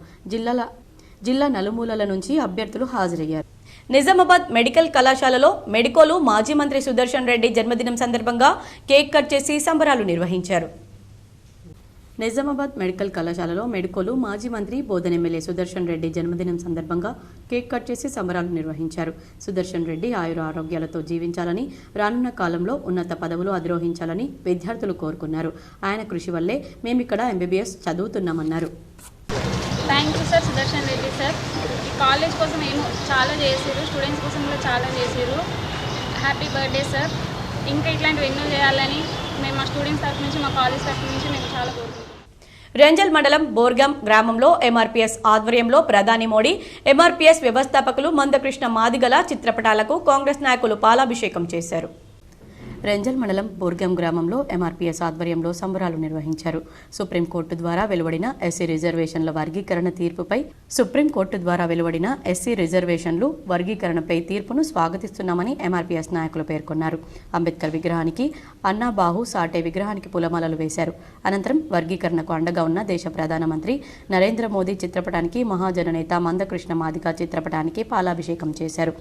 జిల్లా నలుమూలల నుంచి అభ్యర్థులు హాజరయ్యారు. నిజామాబాద్ మెడికల్ కళాశాలలో మెడికోలు మాజీ మంత్రి సుదర్శన్ రెడ్డి జన్మదినం సందర్భంగా కేక్ కట్ చేసి సంబరాలు నిర్వహించారు. నిజామాబాద్ మెడికల్ కళాశాలలో మెడికోలు మాజీ మంత్రి బోధన్ ఎమ్మెల్యే సుదర్శన్ రెడ్డి జన్మదినం సందర్భంగా కేక్ కట్ చేసి సంబరాలు నిర్వహించారు. సుదర్శన్ రెడ్డి ఆయుర ఆరోగ్యాలతో జీవించాలని, రానున్న కాలంలో ఉన్నత పదవులు అధిరోహించాలని విద్యార్థులు కోరుకున్నారు. ఆయన కృషి వల్లే మేమిక్కడ ఎంబీబీఎస్ చదువుతున్నామన్నారు. Thank you sir Sudarshan Reddy sir. ఈ కాలేజ్ కోసం ఏమో చాలా చేసారు, స్టూడెంట్స్ కోసం కూడా చాలా చేసారు. Happy birthday sir. ఇంకా ఇట్లాంటివి ఎన్నో చేయాలని మేము మా స్టూడెంట్స్ తరఫు నుంచి, మా కాలేజ్ తరఫు నుంచి మేము చాలా కోరుకుంటున్నాం. రెంజల్ మండలం బోర్గం గ్రామంలో ఎంఆర్పీఎస్ ఆధ్వర్యంలో ప్రధాని మోడీ, ఎంఆర్పీఎస్ వ్యవస్థాపకులు మందకృష్ణ మాదిగల చిత్రపటాలకు కాంగ్రెస్ నాయకులు పాలాభిషేకం చేశారు. రెంజల్ మండలం బోర్గం గ్రామంలో ఎంఆర్పీఎస్ ఆధ్వర్యంలో సంబరాలు నిర్వహించారు. సుప్రీంకోర్టు ద్వారా వెలువడిన ఎస్సీ రిజర్వేషన్ల వర్గీకరణ తీర్పుపై వర్గీకరణపై తీర్పును స్వాగతిస్తున్నామని ఎంఆర్పీఎస్ నాయకులు పేర్కొన్నారు. అంబేద్కర్ విగ్రహానికి, అన్నాబాహు సాటే విగ్రహానికి పూలమాలలు వేశారు. అనంతరం వర్గీకరణకు అండగా ఉన్న దేశ ప్రధానమంత్రి నరేంద్ర మోదీ చిత్రపటానికి, మహాజన నేత మందకృష్ణ మాదిగ చిత్రపటానికి పాలాభిషేకం చేశారు.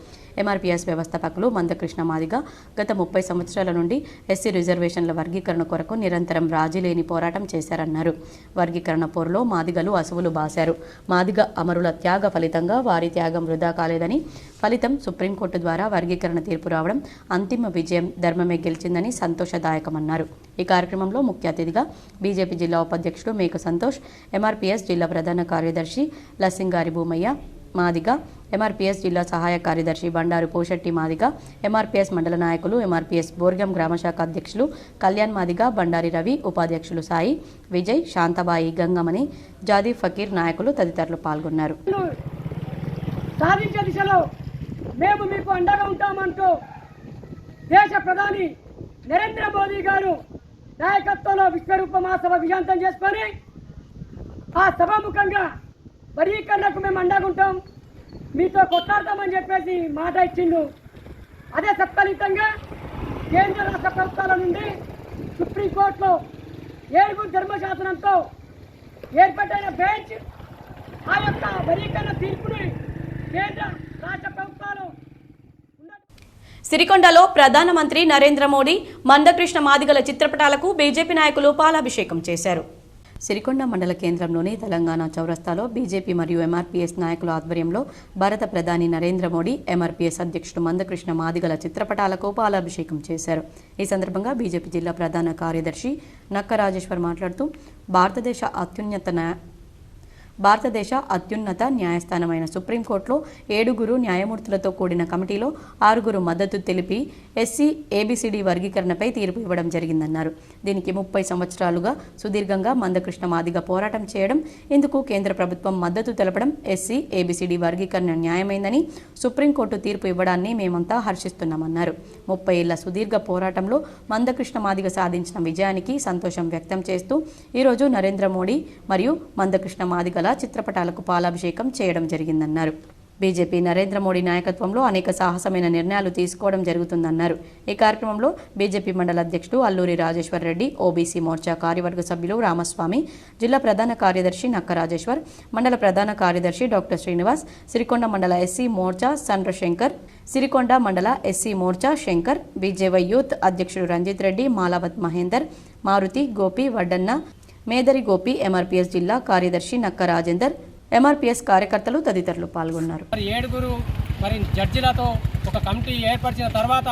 ఎంఆర్పీఎస్ వ్యవస్థాపకులు మందకృష్ణ మాదిగ గత 30 సంవత్సరాల నుండి ఎస్సీ రిజర్వేషన్ల వర్గీకరణ కొరకు నిరంతరం రాజీ లేని పోరాటం చేశారన్నారు. వర్గీకరణ పోరులో మాదిగలు అసువులు బాశారు. మాదిగ అమరుల త్యాగ ఫలితంగా వారి త్యాగం వృధా కాలేదని, ఫలితం సుప్రీంకోర్టు ద్వారా వర్గీకరణ తీర్పు రావడం అంతిమ విజయం, ధర్మమే గెలిచిందని సంతోషదాయకమన్నారు. ఈ కార్యక్రమంలో ముఖ్య అతిథిగా బీజేపీ జిల్లా ఉపాధ్యక్షుడు మేక సంతోష్, ఎంఆర్పీఎస్ జిల్లా ప్రధాన కార్యదర్శి లస్సింగారి భూమయ్య మాదిగ, ఎంఆర్పీఎస్ జిల్లా సహాయ కార్యదర్శి బండారు పోషెట్టి మాదిగ, ఎంఆర్పీఎస్ మండల నాయకులు, ఎంఆర్పీఎస్ బోర్గం గ్రామశాఖ అధ్యక్షులు కళ్యాణ్ మాదిగ, బండారి రవి, ఉపాధ్యక్షులు సాయి, విజయ్, శాంతబాయి, గంగమణి, జాదీ ఫకీర్ నాయకులు తదితరులు పాల్గొన్నారు. సాధించే దిశలో మేము మీకు అండగా ఉంటామంటూ దేశ ప్రధాని నరేంద్ర మోదీ గారు నాయకత్వంలో విశ్వరూప మహాసభ విజయంతం చేసుకొని ఆ సభాముఖంగా వర్గీకరణకు మేము అండగా ఉంటాం, మీతో కొట్లాడతామని చెప్పేసి మాట ఇచ్చిండు. అదే సత్ఫలితంగా కేంద్ర రాష్ట్ర ప్రభుత్వాల నుండి సుప్రీంకోర్టులో 7 ధర్మశాసనంతో ఏర్పాటైన బెంచ్ ఆ యొక్క వర్గీకరణ తీర్పుని కేంద్ర రాష్ట్ర ప్రభుత్వాలు సిరికొండలో ప్రధానమంత్రి నరేంద్ర మోడీ, మందకృష్ణ మాదిగల చిత్రపటాలకు బీజేపీ నాయకులు పాలాభిషేకం చేశారు. సిరికొండ మండల కేంద్రంలోని తెలంగాణ చౌరస్తాలో బీజేపీ మరియు ఎంఆర్పీఎస్ నాయకుల ఆధ్వర్యంలో భారత ప్రధాని నరేంద్ర మోడీ, ఎంఆర్పీఎస్ అధ్యక్షుడు మందకృష్ణ మాదిగల చిత్రపటాలకు పాలాభిషేకం చేశారు. ఈ సందర్భంగా బీజేపీ జిల్లా ప్రధాన కార్యదర్శి నక్క రాజేశ్వర్ మాట్లాడుతూ భారతదేశ అత్యున్నత భారతదేశ అత్యున్నత న్యాయస్థానమైన సుప్రీంకోర్టులో 7 న్యాయమూర్తులతో కూడిన కమిటీలో 6 మద్దతు తెలిపి ఎస్సీ ఏబిసిడి వర్గీకరణపై తీర్పు ఇవ్వడం జరిగిందన్నారు. దీనికి 30 సంవత్సరాలుగా సుదీర్ఘంగా మందకృష్ణ మాదిగ పోరాటం చేయడం, ఇందుకు కేంద్ర ప్రభుత్వం మద్దతు తెలపడం ఎస్సీ ఏబిసిడి వర్గీకరణ న్యాయమైందని సుప్రీంకోర్టు తీర్పు ఇవ్వడాన్ని మేమంతా హర్షిస్తున్నామన్నారు. 30 ఏళ్ల సుదీర్ఘ పోరాటంలో మందకృష్ణ మాదిగ సాధించిన విజయానికి సంతోషం వ్యక్తం చేస్తూ ఈరోజు నరేంద్ర మోడీ మరియు మందకృష్ణ మాదిగల చిత్రపటాలకు పాలాభిషేకం చేయడం జరిగిందన్నారు. బీజేపీ నరేంద్ర మోడీ నాయకత్వంలో అనేక సాహసమైన నిర్ణయాలు తీసుకోవడం జరుగుతుందన్నారు. ఈ కార్యక్రమంలో బీజేపీ మండల అధ్యక్షుడు అల్లూరి రాజేశ్వర్ రెడ్డి, ఓబీసీ మోర్చా కార్యవర్గ సభ్యులు రామస్వామి, జిల్లా ప్రధాన కార్యదర్శి నక్క రాజేశ్వర్, మండల ప్రధాన కార్యదర్శి డాక్టర్ శ్రీనివాస్, సిరికొండ మండల ఎస్సీ మోర్చా చంద్రశంకర్, సిరికొండ మండల ఎస్సీ మోర్చా శంకర్, బీజేవై యూత్ అధ్యక్షుడు రంజిత్ రెడ్డి, మాలావత్ మహేందర్, మారుతి, గోపి, వడ్డన్న, మేదరి గోపి, ఎంఆర్పీఎస్ జిల్లా కార్యదర్శి నక్క రాజేందర్, ఎంఆర్పీఎస్ కార్యకర్తలు తదితరులు పాల్గొన్నారు. 7 జడ్జిలతో ఒక కమిటీ ఏర్పరిచిన తర్వాత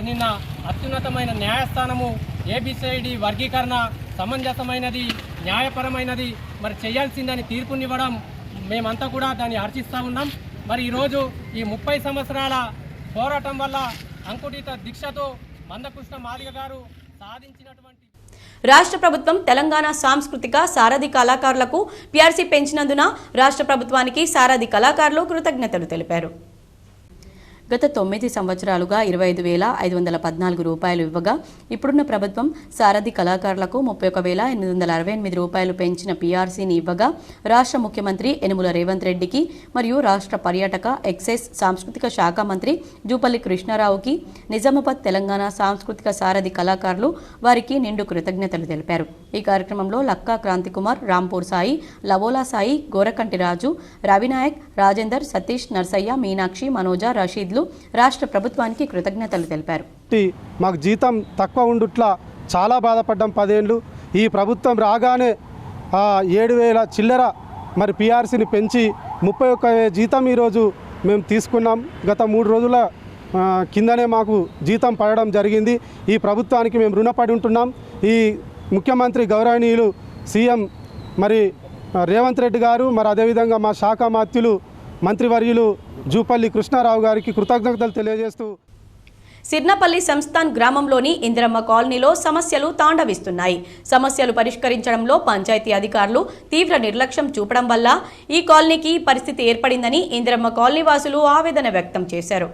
నిన్న అత్యున్నతమైన న్యాయస్థానము ఏబిసిడి వర్గీకరణ సమంజసమైనది, న్యాయపరమైనది చేయాల్సిందని తీర్పునివ్వడం మేమంతా కూడా దాన్ని హర్షిస్తూ ఉన్నాం. ఈరోజు ఈ 30 సంవత్సరాల పోరాటం వల్ల అంకుటిత దీక్షతో మందకృష్ణ మాదిగ గారు సాధించినటువంటి రాష్ట్ర ప్రభుత్వం తెలంగాణ సాంస్కృతిక సారథి కళాకారులకు పీఆర్సీ పెంచినందున రాష్ట్ర ప్రభుత్వానికి సారథి కళాకారులు కృతజ్ఞతలు తెలిపారు. గత 9 సంవత్సరాలుగా 25,514 రూపాయలు ఇవ్వగా ఇప్పుడున్న ప్రభుత్వం సారథి కళాకారులకు 31,868 రూపాయలు పెంచిన పీఆర్సీని ఇవ్వగా రాష్ట్ర ముఖ్యమంత్రి యనుమల రేవంత్ రెడ్డికి మరియు రాష్ట్ర పర్యాటక, ఎక్సైజ్, సాంస్కృతిక శాఖ మంత్రి జూపల్లి కృష్ణారావుకి నిజామాబాద్ తెలంగాణ సాంస్కృతిక సారథి కళాకారులు వారికి నిండు కృతజ్ఞతలు తెలిపారు. ఈ కార్యక్రమంలో లక్కా క్రాంతికుమార్, రాంపూర్ సాయి, లవోలా సాయి, గోరకంటి రాజు, రవినాయక్, రాజేందర్, సతీష్, నర్సయ్య, మీనాక్షి, మనోజ, రషీద్లు రాష్ట్ర ప్రభుత్వానికి కృతజ్ఞతలు తెలిపారు. మాకు జీతం తక్కువ ఉండుట్లా చాలా బాధపడ్డాం 10 ఏళ్ళు. ఈ ప్రభుత్వం రాగానే 7,000 చిల్లర పీఆర్సీని పెంచి 31,000 జీతం ఈరోజు మేము తీసుకున్నాం. గత 3 రోజుల కిందనే మాకు జీతం పడడం జరిగింది. ఈ ప్రభుత్వానికి మేము రుణపడి ఉంటున్నాం. ఈ ముఖ్యమంత్రి గౌరవనీయులు సీఎం రేవంత్ రెడ్డి గారు, అదేవిధంగా మా శాఖ మాత్యులు మంత్రివర్యులు జూపల్లి కృష్ణారావు గారికి కృతజ్ఞతలు తెలియజేస్తూ సిర్నపల్లి సంస్థాన్ గ్రామంలోని ఇందిరమ్మ కాలనీలో సమస్యలు తాండవిస్తున్నాయి. సమస్యలు పరిష్కరించడంలో పంచాయతీ అధికారులు తీవ్ర నిర్లక్ష్యం చూపడం వల్ల ఈ కాలనీకి పరిస్థితి ఏర్పడిందని ఇందిరమ్మ కాలనీ వాసులు ఆవేదన వ్యక్తం చేశారు.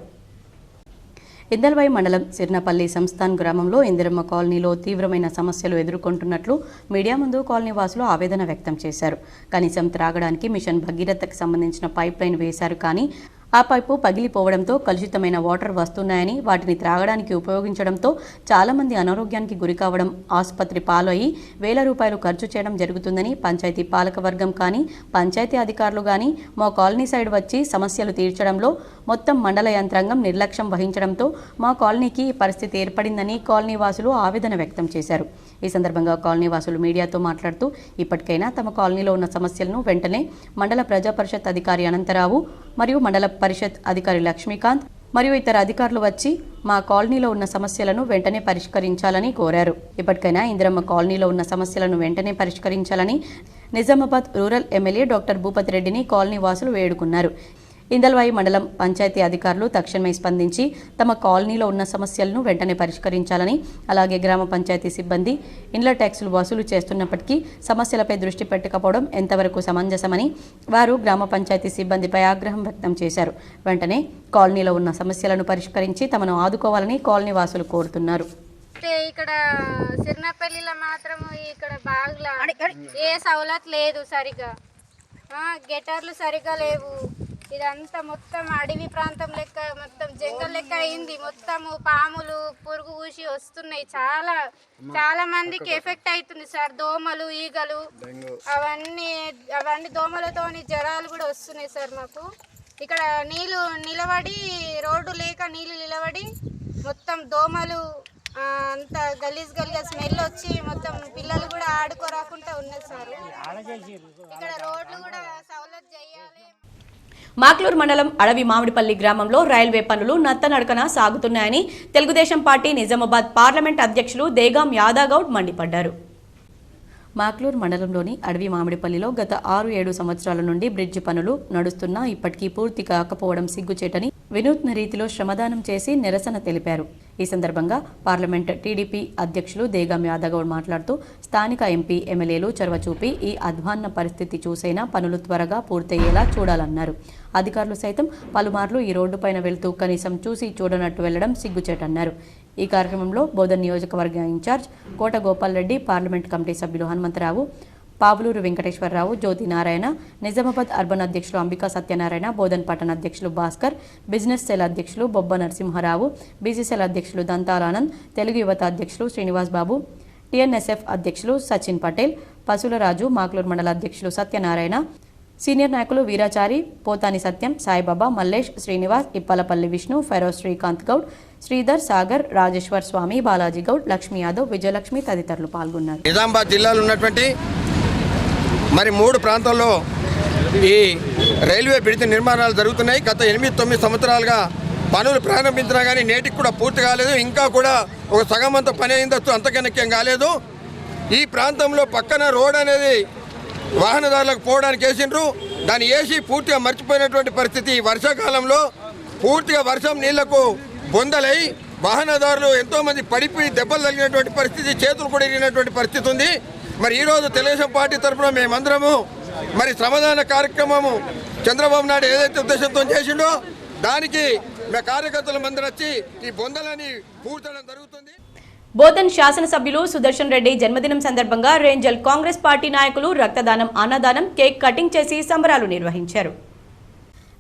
ఇందల్వై మండలం సిర్నపల్లి సంస్థాన్ గ్రామంలో ఇందిరమ్మ కాలనీలో తీవ్రమైన సమస్యలు ఎదుర్కొంటున్నట్లు మీడియా ముందు కాలనీ వాసులు ఆవేదన వ్యక్తం చేశారు. కనీసం త్రాగడానికి మిషన్ భగీరథకు సంబంధించిన పైప్ లైన్ వేశారు, కానీ ఆ పైపు పగిలిపోవడంతో కలుషితమైన వాటర్ వస్తున్నాయని, వాటిని త్రాగడానికి ఉపయోగించడంతో చాలామంది అనారోగ్యానికి గురికావడం, ఆసుపత్రి పాలయ్యి వేల రూపాయలు ఖర్చు చేయడం జరుగుతుందని పంచాయతీ పాలకవర్గం కానీ పంచాయతీ అధికారులు కానీ మా కాలనీ సైడ్ వచ్చి సమస్యలు తీర్చడంలో మొత్తం మండల యంత్రాంగం నిర్లక్ష్యం వహించడంతో మా కాలనీకి ఈ పరిస్థితి ఏర్పడిందని కాలనీ వాసులు ఆవేదన వ్యక్తం చేశారు. ఈ సందర్భంగా కాలనీ వాసులు మీడియాతో మాట్లాడుతూ ఇప్పటికైనా తమ కాలనీలో ఉన్న సమస్యలను వెంటనే మండల ప్రజా పరిషత్ అధికారి అనంతరావు మరియు మండల పరిషత్ అధికారి లక్ష్మీకాంత్ మరియు ఇతర అధికారులు వచ్చి మా కాలనీలో ఉన్న సమస్యలను వెంటనే పరిష్కరించాలని కోరారు. ఇప్పటికైనా ఇందిరమ్మ కాలనీలో ఉన్న సమస్యలను వెంటనే పరిష్కరించాలని Nizamabad rural MLA doctor Bhupathi రెడ్డిని కాలనీ వాసులు వేడుకున్నారు. ఇందల్వాయి మండలం పంచాయతీ అధికారులు తక్షణమే స్పందించి తమ కాలనీలో ఉన్న సమస్యలను వెంటనే పరిష్కరించాలని, అలాగే గ్రామ పంచాయతీ సిబ్బంది ఇండ్ల ట్యాక్సులు వసూలు చేస్తున్నప్పటికీ సమస్యలపై దృష్టి పెట్టకపోవడం ఎంతవరకు సమంజసమని వారు గ్రామ పంచాయతీ సిబ్బందిపై ఆగ్రహం వ్యక్తం చేశారు. వెంటనే కాలనీలో ఉన్న సమస్యలను పరిష్కరించి తమను ఆదుకోవాలని కాలనీ వాసులు కోరుతున్నారు. ఇక్కడ సిర్నపల్లిలో మాత్రం ఇక్కడ బాగా ఏ సౌలత్ లేదు, సరిగా గెటర్లు సరిగా లేవు. ఇదంతా మొత్తం అడవి ప్రాంతం లెక్క, మొత్తం జంగల్ లెక్క అయింది. మొత్తము పాములు, పురుగు ఊసి వస్తున్నాయి. చాలా చాలా మందికి ఎఫెక్ట్ అవుతుంది సార్. దోమలు, ఈగలు అవన్నీ దోమలతోని జ్వరాలు కూడా వస్తున్నాయి సార్. మాకు ఇక్కడ నీళ్ళు నిలబడి, రోడ్డు లేక నీళ్ళు నిలబడి మొత్తం దోమలు అంత గలీజ్ స్మెల్ వచ్చి మొత్తం పిల్లలు కూడా ఆడుకోరాకుండా ఉన్నది సార్. ఇక్కడ రోడ్లు కూడా సౌలత్ చేయాలి. మాక్లూరు మండలం అడవి మామిడిపల్లి గ్రామంలో రైల్వే పనులు నత్తనడకన సాగుతున్నాయని తెలుగుదేశం పార్టీ నిజామాబాద్ పార్లమెంట్ అధ్యక్షులు దేగాం యాదాగౌడ్ మండిపడ్డారు. మాక్లూర్ మండలంలోని అడవి మామిడిపల్లిలో గత 6-7 సంవత్సరాల నుండి బ్రిడ్జి పనులు నడుస్తున్నా ఇప్పటికీ పూర్తి కాకపోవడం సిగ్గుచేటని వినూత్న రీతిలో శ్రమదానం చేసి నిరసన తెలిపారు. ఈ సందర్భంగా పార్లమెంట్ టీడీపీ అధ్యక్షులు దేగం యాదగౌడ్ మాట్లాడుతూ స్థానిక ఎంపీ ఎమ్మెల్యేలు చొరవ చూపి ఈ అధ్వాన్న పరిస్థితి చూసైనా పనులు త్వరగా పూర్తయ్యేలా చూడాలన్నారు. అధికారులు సైతం పలుమార్లు ఈ రోడ్డుపైన వెళ్తూ కనీసం చూసి చూడనట్టు వెళ్లడం సిగ్గుచేటన్నారు. ఈ కార్యక్రమంలో బోధన్ నియోజకవర్గ ఇన్ఛార్జ్ కోట గోపాల్ రెడ్డి, పార్లమెంట్ కమిటీ సభ్యులు హనుమంతరావు, పావులూరు వెంకటేశ్వరరావు, జ్యోతి నారాయణ, నిజామాబాద్ అర్బన్ అధ్యక్షులు అంబికా సత్యనారాయణ, బోధన్ పట్టణ అధ్యక్షులు భాస్కర్, బిజినెస్ సెల్ అధ్యక్షులు బొబ్బ నరసింహారావు, బీసీ సెల్ అధ్యక్షులు దంతాలానంద్, తెలుగు యువత అధ్యక్షులు శ్రీనివాస్ బాబు, టీఎన్ఎస్ఎఫ్ అధ్యక్షులు సచిన్ పటేల్, పసులరాజు, మాక్లూర్ మండల అధ్యక్షులు సత్యనారాయణ, సీనియర్ నాయకులు వీరాచారి, పోతాని సత్యం, సాయిబాబా, మల్లేష్, శ్రీనివాస్, ఇప్పలపల్లి విష్ణు, ఫెరోజ్ శ్రీకాంత్ గౌడ్, శ్రీధర్, సాగర్, రాజేశ్వర్ స్వామి, బాలాజీ గౌడ్, లక్ష్మీ యాదవ్, విజయలక్ష్మి తదితరులు పాల్గొన్నారు. నిజామాబాద్ జిల్లాలో ఉన్నటువంటి మరి 3 ప్రాంతాల్లో ఈ రైల్వే బ్రిడ్జ్ నిర్మాణాలు జరుగుతున్నాయి. గత 8-9 సంవత్సరాలుగా పనులు ప్రారంభించినా కానీ నేటికి కూడా పూర్తి కాలేదు. ఇంకా కూడా ఒక సగం అంత పని అయిందచ్చు, అంతకనెక్యం కాలేదు. ఈ ప్రాంతంలో పక్కన రోడ్ అనేది వాహనదారులకు పోవడానికి వేసిండ్రు. దాన్ని వేసి పూర్తిగా మర్చిపోయినటువంటి పరిస్థితి. వర్షాకాలంలో పూర్తిగా వర్షం నీళ్లకు బొందలై వాహనదారులు ఎంతోమంది పడిపోయి దెబ్బలు తగిలినటువంటి పరిస్థితి, చేతులు కూడా ఇరిగినటువంటి పరిస్థితి ఉంది. మరి ఈరోజు తెలుగుదేశం పార్టీ తరఫున మేమందరము మరి శ్రమదాన కార్యక్రమము చంద్రబాబు నాయుడు ఏదైతే ఉద్దేశంతో చేసిండో దానికి మా కార్యకర్తల మందరం వచ్చి ఈ బొందలని పూర్తడం జరుగుతుంది. బోధన్ శాసనసభ్యులు సుదర్శన్ రెడ్డి జన్మదినం సందర్భంగా రేంజల్ కాంగ్రెస్ పార్టీ నాయకులు రక్తదానం, అన్నదానం, కేక్ కటింగ్ చేసి సంబరాలు నిర్వహించారు.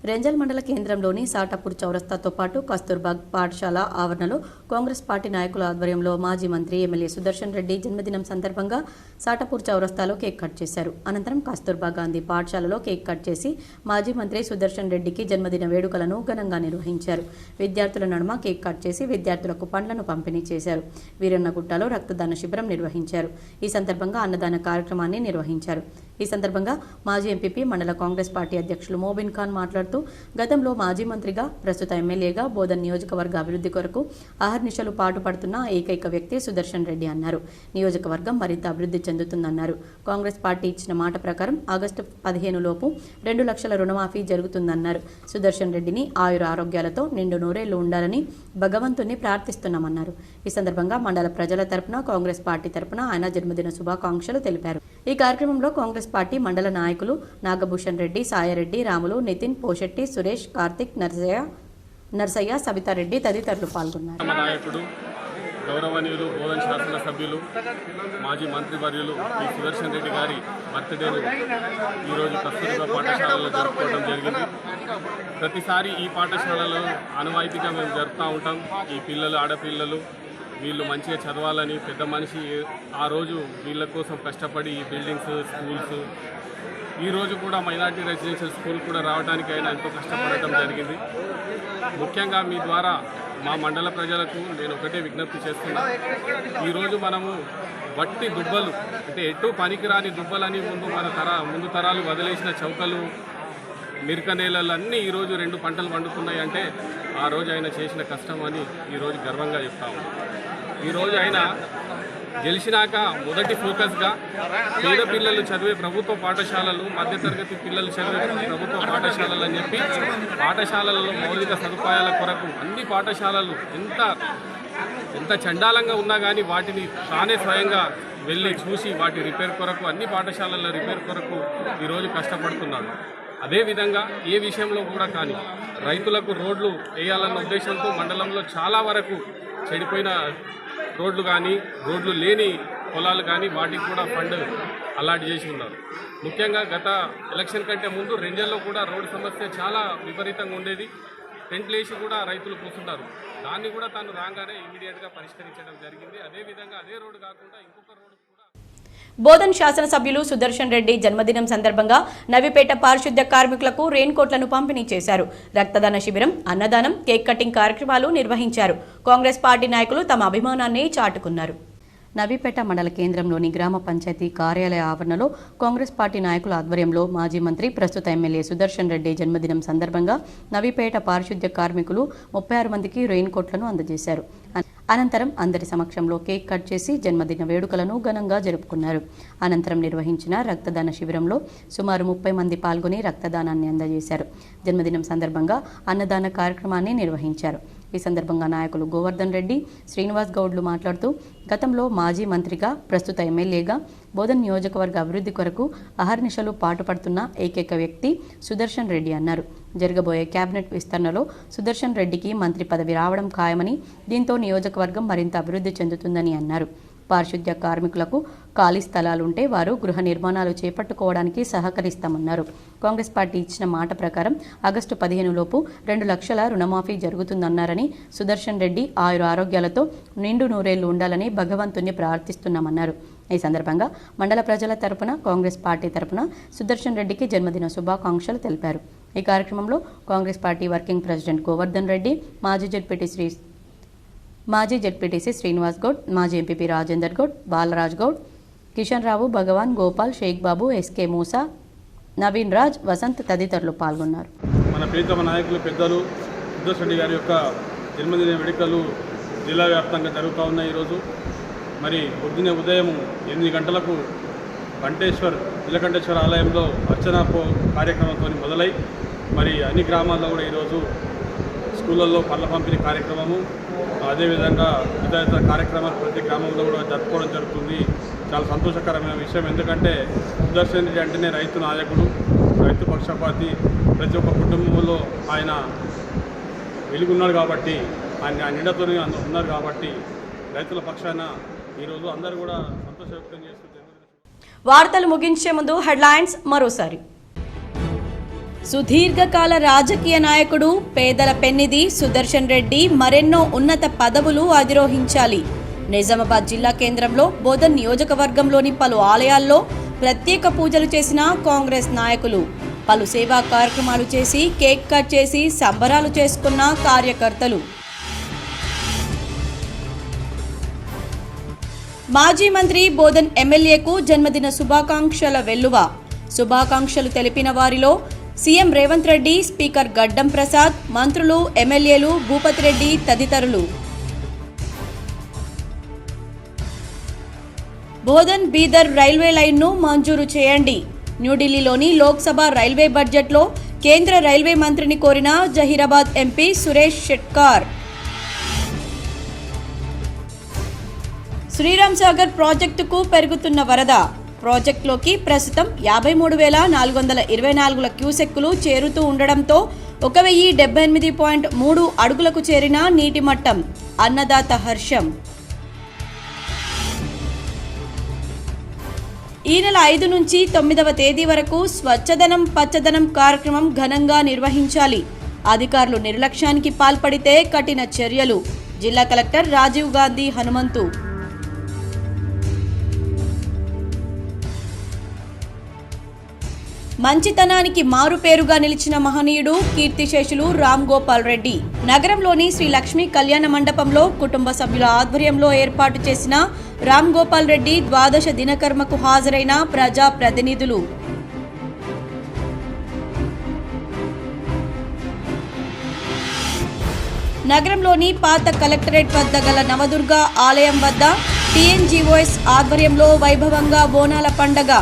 రెంజల్ మండల కేంద్రంలోని సాటాపూర్ చౌరస్తాతో పాటు కస్తూర్బా పాఠశాల ఆవరణలో కాంగ్రెస్ పార్టీ నాయకుల ఆధ్వర్యంలో మాజీ మంత్రి ఎమ్మెల్యే సుదర్శన్ రెడ్డి జన్మదినం సందర్భంగా సాటాపూర్ చౌరస్తాలో కేక్ కట్ చేశారు. అనంతరం కస్తూర్బా గాంధీ పాఠశాలలో కేక్ కట్ చేసి మాజీ మంత్రి సుదర్శన్ రెడ్డికి జన్మదిన వేడుకలను ఘనంగా నిర్వహించారు. విద్యార్థుల నడుమ కేక్ కట్ చేసి విద్యార్థులకు పండ్లను పంపిణీ చేశారు. వీరన్నగుట్టలో రక్తదాన శిబిరం నిర్వహించారు. ఈ సందర్భంగా అన్నదాన కార్యక్రమాన్ని నిర్వహించారు. ఈ సందర్భంగా మాజీ ఎంపీపీ మండల కాంగ్రెస్ పార్టీ అధ్యక్షులు మోబిన్ ఖాన్ మాట్లాడుతూ గతంలో మాజీ మంత్రిగా, ప్రస్తుత ఎమ్మెల్యేగా బోధన్ నియోజకవర్గ అభివృద్ధి కొరకు అహర్నిశలు పాటుపడుతున్న ఏకైక వ్యక్తి సుదర్శన్ రెడ్డి అన్నారు. నియోజకవర్గం మరింత అభివృద్ధి చెందుతుందన్నారు. కాంగ్రెస్ పార్టీ ఇచ్చిన మాట ప్రకారం ఆగస్టు 15 లోపు 2 లక్షల రుణమాఫీ జరుగుతుందన్నారు. సుదర్శన్ రెడ్డిని ఆయుర ఆరోగ్యాలతో నిండు నూరేళ్లు ఉండాలని భగవంతుని ప్రార్థిస్తున్నామన్నారు. ఈ సందర్భంగా మండల ప్రజల తరపున, కాంగ్రెస్ పార్టీ తరపున ఆయన జన్మదిన శుభాకాంక్షలు తెలిపారు. ఈ కార్యక్రమంలో కాంగ్రెస్ పార్టీ మండల నాయకులు నాగభూషణ్ రెడ్డి, సాయారెడ్డి, రాములు, నితిన్, పోషెట్టి, సురేష్, కార్తిక్, నర్సయ్య, సవితారెడ్డి తదితరులు పాల్గొన్నారు. నాయకుడు, గౌరవనీయులు, బోధన్ శాసనసభ్యులు, మాజీ మంత్రివర్యులు ఈ సుదర్శన్ రెడ్డి గారి బర్త్డేను ఈరోజు కస్తూర్బా పాఠశాలలో జరుపుకోవడం జరిగింది. ప్రతిసారి ఈ పాఠశాలలో ఆనవాయితీగా మేము జరుపుతూ ఉంటాం. ఈ పిల్లలు, ఆడపిల్లలు వీళ్ళు మంచిగా చదవాలని పెద్ద మనిషి ఆ రోజు వీళ్ళ కోసం కష్టపడి ఈ బిల్డింగ్స్, స్కూల్స్, ఈరోజు కూడా మైనార్టీ రెసిడెన్షియల్ స్కూల్ కూడా రావడానికి ఆయన ఎంతో కష్టపడటం జరిగింది. ముఖ్యంగా మీ ద్వారా మా మండల ప్రజలకు నేను ఒకటే విజ్ఞప్తి చేస్తున్నా. ఈరోజు మనము వట్టి దుబ్బలు, అంటే ఎటు పనికిరాని దుబ్బలని ముందు తరాలు వదిలేసిన చౌకలు, మిరక నేలలు అన్నీ ఈరోజు 2 పంటలు పండుతున్నాయి అంటే ఆ రోజు ఆయన చేసిన కష్టం అని ఈరోజు గర్వంగా చెప్తాము. ఈరోజు ఆయన గెలిచినాక మొదటి ఫోకస్గా పేద పిల్లలు చదివే ప్రభుత్వ పాఠశాలలు, మధ్యతరగతి పిల్లలు చదివే ప్రభుత్వ పాఠశాలలు అని చెప్పి పాఠశాలలలో మౌలిక సదుపాయాల కొరకు అన్ని పాఠశాలలు ఎంత చండాలంగా ఉన్నా కానీ వాటిని తానే స్వయంగా వెళ్ళి చూసి వాటి రిపేర్ కొరకు, అన్ని పాఠశాలల రిపేర్ కొరకు ఈరోజు కష్టపడుతున్నాడు. అదేవిధంగా ఏ విషయంలో కూడా కానీ రైతులకు రోడ్లు వేయాలన్న ఉద్దేశంతో మండలంలో చాలా వరకు చెడిపోయిన రోడ్లు కానీ, రోడ్లు లేని పొలాలు కానీ వాటికి కూడా ఫండ్ అలాట్ చేసి ఉన్నారు. ముఖ్యంగా గత ఎలక్షన్ కంటే ముందు రెంజల్లో కూడా రోడ్డు సమస్య చాలా విపరీతంగా ఉండేది. టెంట్లు వేసి కూడా రైతులు కూర్చున్నారు. దాన్ని కూడా తాను రాగానే ఇమీడియట్గా పరిష్కరించడం జరిగింది. అదేవిధంగా అదే రోడ్డు కాకుండా ఇంకొక రోడ్డు బోధన్ శాసనసభ్యులు సుదర్శన్ రెడ్డి జన్మదినం సందర్భంగా నవిపేట పారిశుద్ధ్య కార్మికులకు రెయిన్ కోట్లను పంపిణీ చేశారు. రక్తదాన శిబిరం, అన్నదానం, కేక్ కటింగ్ కార్యక్రమాలు నిర్వహించారు. కాంగ్రెస్ పార్టీ నాయకులు తమ అభిమానాన్ని చాటుకున్నారు. నవీపేట మండల కేంద్రంలోని గ్రామ పంచాయతీ కార్యాలయ ఆవరణలో కాంగ్రెస్ పార్టీ నాయకుల ఆధ్వర్యంలో మాజీ మంత్రి, ప్రస్తుత ఎమ్మెల్యే సుదర్శన్ రెడ్డి జన్మదినం సందర్భంగా నవీపేట పారిశుద్ధ్య కార్మికులు 36 మందికి రెయిన్ కోట్లను అందజేశారు. అనంతరం అందరి సమక్షంలో కేక్ కట్ చేసి జన్మదిన వేడుకలను ఘనంగా జరుపుకున్నారు. అనంతరం నిర్వహించిన రక్తదాన శిబిరంలో సుమారు 30 మంది పాల్గొని రక్తదానాన్ని అందజేశారు. జన్మదినం సందర్భంగా అన్నదాన కార్యక్రమాన్ని నిర్వహించారు. ఈ సందర్భంగా నాయకులు గోవర్ధన్ రెడ్డి, శ్రీనివాస్ గౌడ్లు మాట్లాడుతూ గతంలో మాజీ మంత్రిగా, ప్రస్తుత ఎమ్మెల్యేగా బోధన్ నియోజకవర్గ అభివృద్ధి కొరకు అహర్నిశలు పాటుపడుతున్న ఏకైక వ్యక్తి సుదర్శన్ రెడ్డి అన్నారు. జరగబోయే కేబినెట్ విస్తరణలో సుదర్శన్ రెడ్డికి మంత్రి పదవి రావడం ఖాయమని, దీంతో నియోజకవర్గం మరింత అభివృద్ధి చెందుతుందని అన్నారు. పారిశుద్ధ్య కార్మికులకు ఖాళీ స్థలాలుంటే వారు గృహ నిర్మాణాలు చేపట్టుకోవడానికి సహకరిస్తామన్నారు. కాంగ్రెస్ పార్టీ ఇచ్చిన మాట ప్రకారం ఆగస్టు 15 లోపు 2 లక్షల రుణమాఫీ జరుగుతుందన్నారని, సుదర్శన్ రెడ్డి ఆయుర ఆరోగ్యాలతో నిండు నూరేళ్లు ఉండాలని భగవంతుని ప్రార్థిస్తున్నామన్నారు. ఈ సందర్భంగా మండల ప్రజల తరపున, కాంగ్రెస్ పార్టీ తరపున సుదర్శన్ రెడ్డికి జన్మదిన శుభాకాంక్షలు తెలిపారు. ఈ కార్యక్రమంలో Congress party working president Govardhan Reddy, మాజీ జెడ్పీటీసీ శ్రీనివాస్ గౌడ్, మాజీ ఎంపీపీ రాజేందర్ గౌడ్, బాలరాజ్ గౌడ్, కిషన్ రావు, భగవాన్, గోపాల్, షేక్ బాబు, ఎస్కే మూసా, నవీన్ రాజ్, వసంత్ తదితరులు పాల్గొన్నారు. మన ప్రీతమ నాయకులు పెద్దలు సుదర్శన్ రెడ్డి గారి యొక్క జన్మదిన వేడుకలు జిల్లా వ్యాప్తంగా జరుగుతూ ఉన్నాయి. ఈరోజు మరి పొద్దున్నే ఉదయం 8 గంటలకు నీలకంఠేశ్వర ఆలయంలో అర్చన కార్యక్రమంతో మొదలై మరి అన్ని గ్రామాల్లో కూడా ఈరోజు స్కూళ్ళల్లో పళ్ళ పంపిణీ కార్యక్రమము, అదేవిధంగా ఇతర కార్యక్రమాలు ప్రతి గ్రామంలో కూడా జరుపుకోవడం జరుగుతుంది. చాలా సంతోషకరమైన విషయం. ఎందుకంటే సుదర్శన్ రెడ్డి అంటేనే రైతు నాయకుడు, రైతు పక్షపాతి. ప్రతి ఒక్క కుటుంబంలో ఆయన వెలుగున్నాడు కాబట్టి, ఆయన నీడతో ఉన్నారు కాబట్టి రైతుల పక్షాన ఈరోజు అందరూ కూడా సంతోష వ్యక్తం చేస్తూ. వార్తలు ముగించే ముందు హెడ్లైన్స్ మరోసారి. సుదీర్ఘకాల రాజకీయ నాయకుడు, పేదల పెన్నిధి సుదర్శన్ రెడ్డి మరెన్నో ఉన్నత పదవులు అధిరోహించాలి. నిజామాబాద్ జిల్లా కేంద్రంలో బోధన్ నియోజకవర్గంలోని పలు ఆలయాల్లో ప్రత్యేక పూజలు చేసిన కాంగ్రెస్ నాయకులు. పలు సేవా కార్యక్రమాలు చేసి కేక్ కట్ చేసి సంబరాలు చేసుకున్న కార్యకర్తలు. మాజీ మంత్రి బోధన్ ఎమ్మెల్యేకు జన్మదిన శుభాకాంక్షల వెల్లువ. శుభాకాంక్షలు తెలిపిన వారిలో సీఎం రేవంత్ రెడ్డి, స్పీకర్ గడ్డం ప్రసాద్, మంత్రులు, ఎమ్మెల్యేలు, భూపతి రెడ్డి తదితరులు. బోధన్ బీదర్ రైల్వే లైన్ను మంజూరు చేయండి. న్యూఢిల్లీలోని లోక్సభ రైల్వే బడ్జెట్లో కేంద్ర రైల్వే మంత్రిని కోరిన జహీరాబాద్ ఎంపీ సురేష్ షెట్కార్. శ్రీరామ్ సాగర్ ప్రాజెక్టుకు పెరుగుతున్న వరద. ప్రాజెక్టులోకి ప్రస్తుతం 53,424 క్యూసెక్కులు చేరుతూ ఉండడంతో 1078.3 అడుగులకు చేరిన నీటి మట్టం. అన్నదాత హర్షం. ఈ నెల 5 నుంచి 9వ తేదీ వరకు స్వచ్ఛదనం పచ్చదనం కార్యక్రమం ఘనంగా నిర్వహించాలి. అధికారులు నిర్లక్ష్యానికి పాల్పడితే కఠిన చర్యలు. జిల్లా కలెక్టర్ రాజీవ్ గాంధీ హనుమంతు. మంచితనానికి మారుపేరుగా నిలిచిన మహనీయుడు, కీర్తిశేషులు రామ్ గోపాల్ రెడ్డి. నగరంలోని శ్రీ లక్ష్మీ కళ్యాణ మండపంలో కుటుంబ సభ్యుల ఆధ్వర్యంలో ఏర్పాటు చేసిన రామ్ గోపాల్ రెడ్డి ద్వాదశ దినకర్మకు హాజరైన ప్రజా ప్రతినిధులు. నగరంలోని పాత కలెక్టరేట్ వద్ద గల నవదుర్గ ఆలయం వద్ద టీఎన్జీఓఎస్ ఆధ్వర్యంలో వైభవంగా బోనాల పండగ.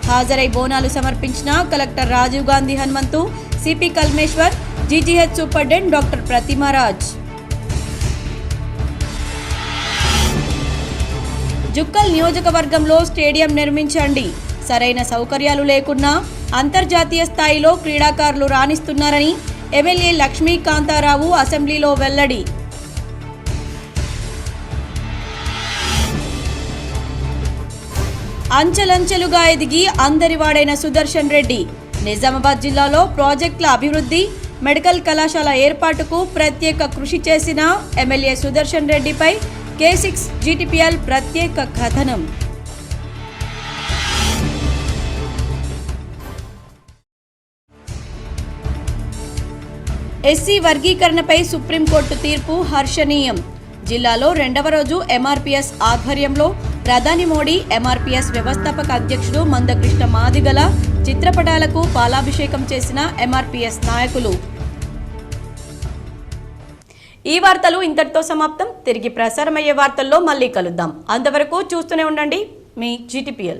హాజరై బోనాలు సమర్పించిన collector Rajiv Gandhi Hanumanthu, CP Kalmeshwar, GGH superintendent doctor Pratimaraj. Jukkal నియోజకవర్గంలో స్టేడియం నిర్మించండి. సరైన సౌకర్యాలు లేకున్నా అంతర్జాతీయ స్థాయిలో క్రీడాకారులు రాణిస్తున్నారని ఎమ్మెల్యే లక్ష్మీకాంతారావు అసెంబ్లీలో వెల్లడి. అంచెలంచెలుగా ఎదిగి అందరివాడైన సుదర్శన్ రెడ్డి. నిజామాబాద్ జిల్లాలో ప్రాజెక్టుల అభివృద్ధి, మెడికల్ కళాశాల ఏర్పాటుకు ప్రత్యేక కృషి చేసిన ఎమ్మెల్యే సుదర్శన్ రెడ్డిపై K6 GTPL ప్రత్యేక కథనం. ఎస్సీ వర్గీకరణపై సుప్రీంకోర్టు తీర్పు హర్షణీయం. జిల్లాలో 2వ రోజు ఎంఆర్పీఎస్ ఆధ్వర్యంలో ప్రధాని మోడీ, ఎంఆర్పీఎస్ వ్యవస్థాపక అధ్యక్షుడు మందకృష్ణ మాదిగల చిత్రపటాలకు పాలాభిషేకం చేసిన ఎంఆర్పీఎస్ నాయకులు. ఈ వార్తలు ఇంతటితో సమాప్తం. తిరిగి ప్రసారమయ్యే వార్తల్లో మళ్ళీ కలుద్దాం. అంతవరకు చూస్తూనే ఉండండి మీ GTPL.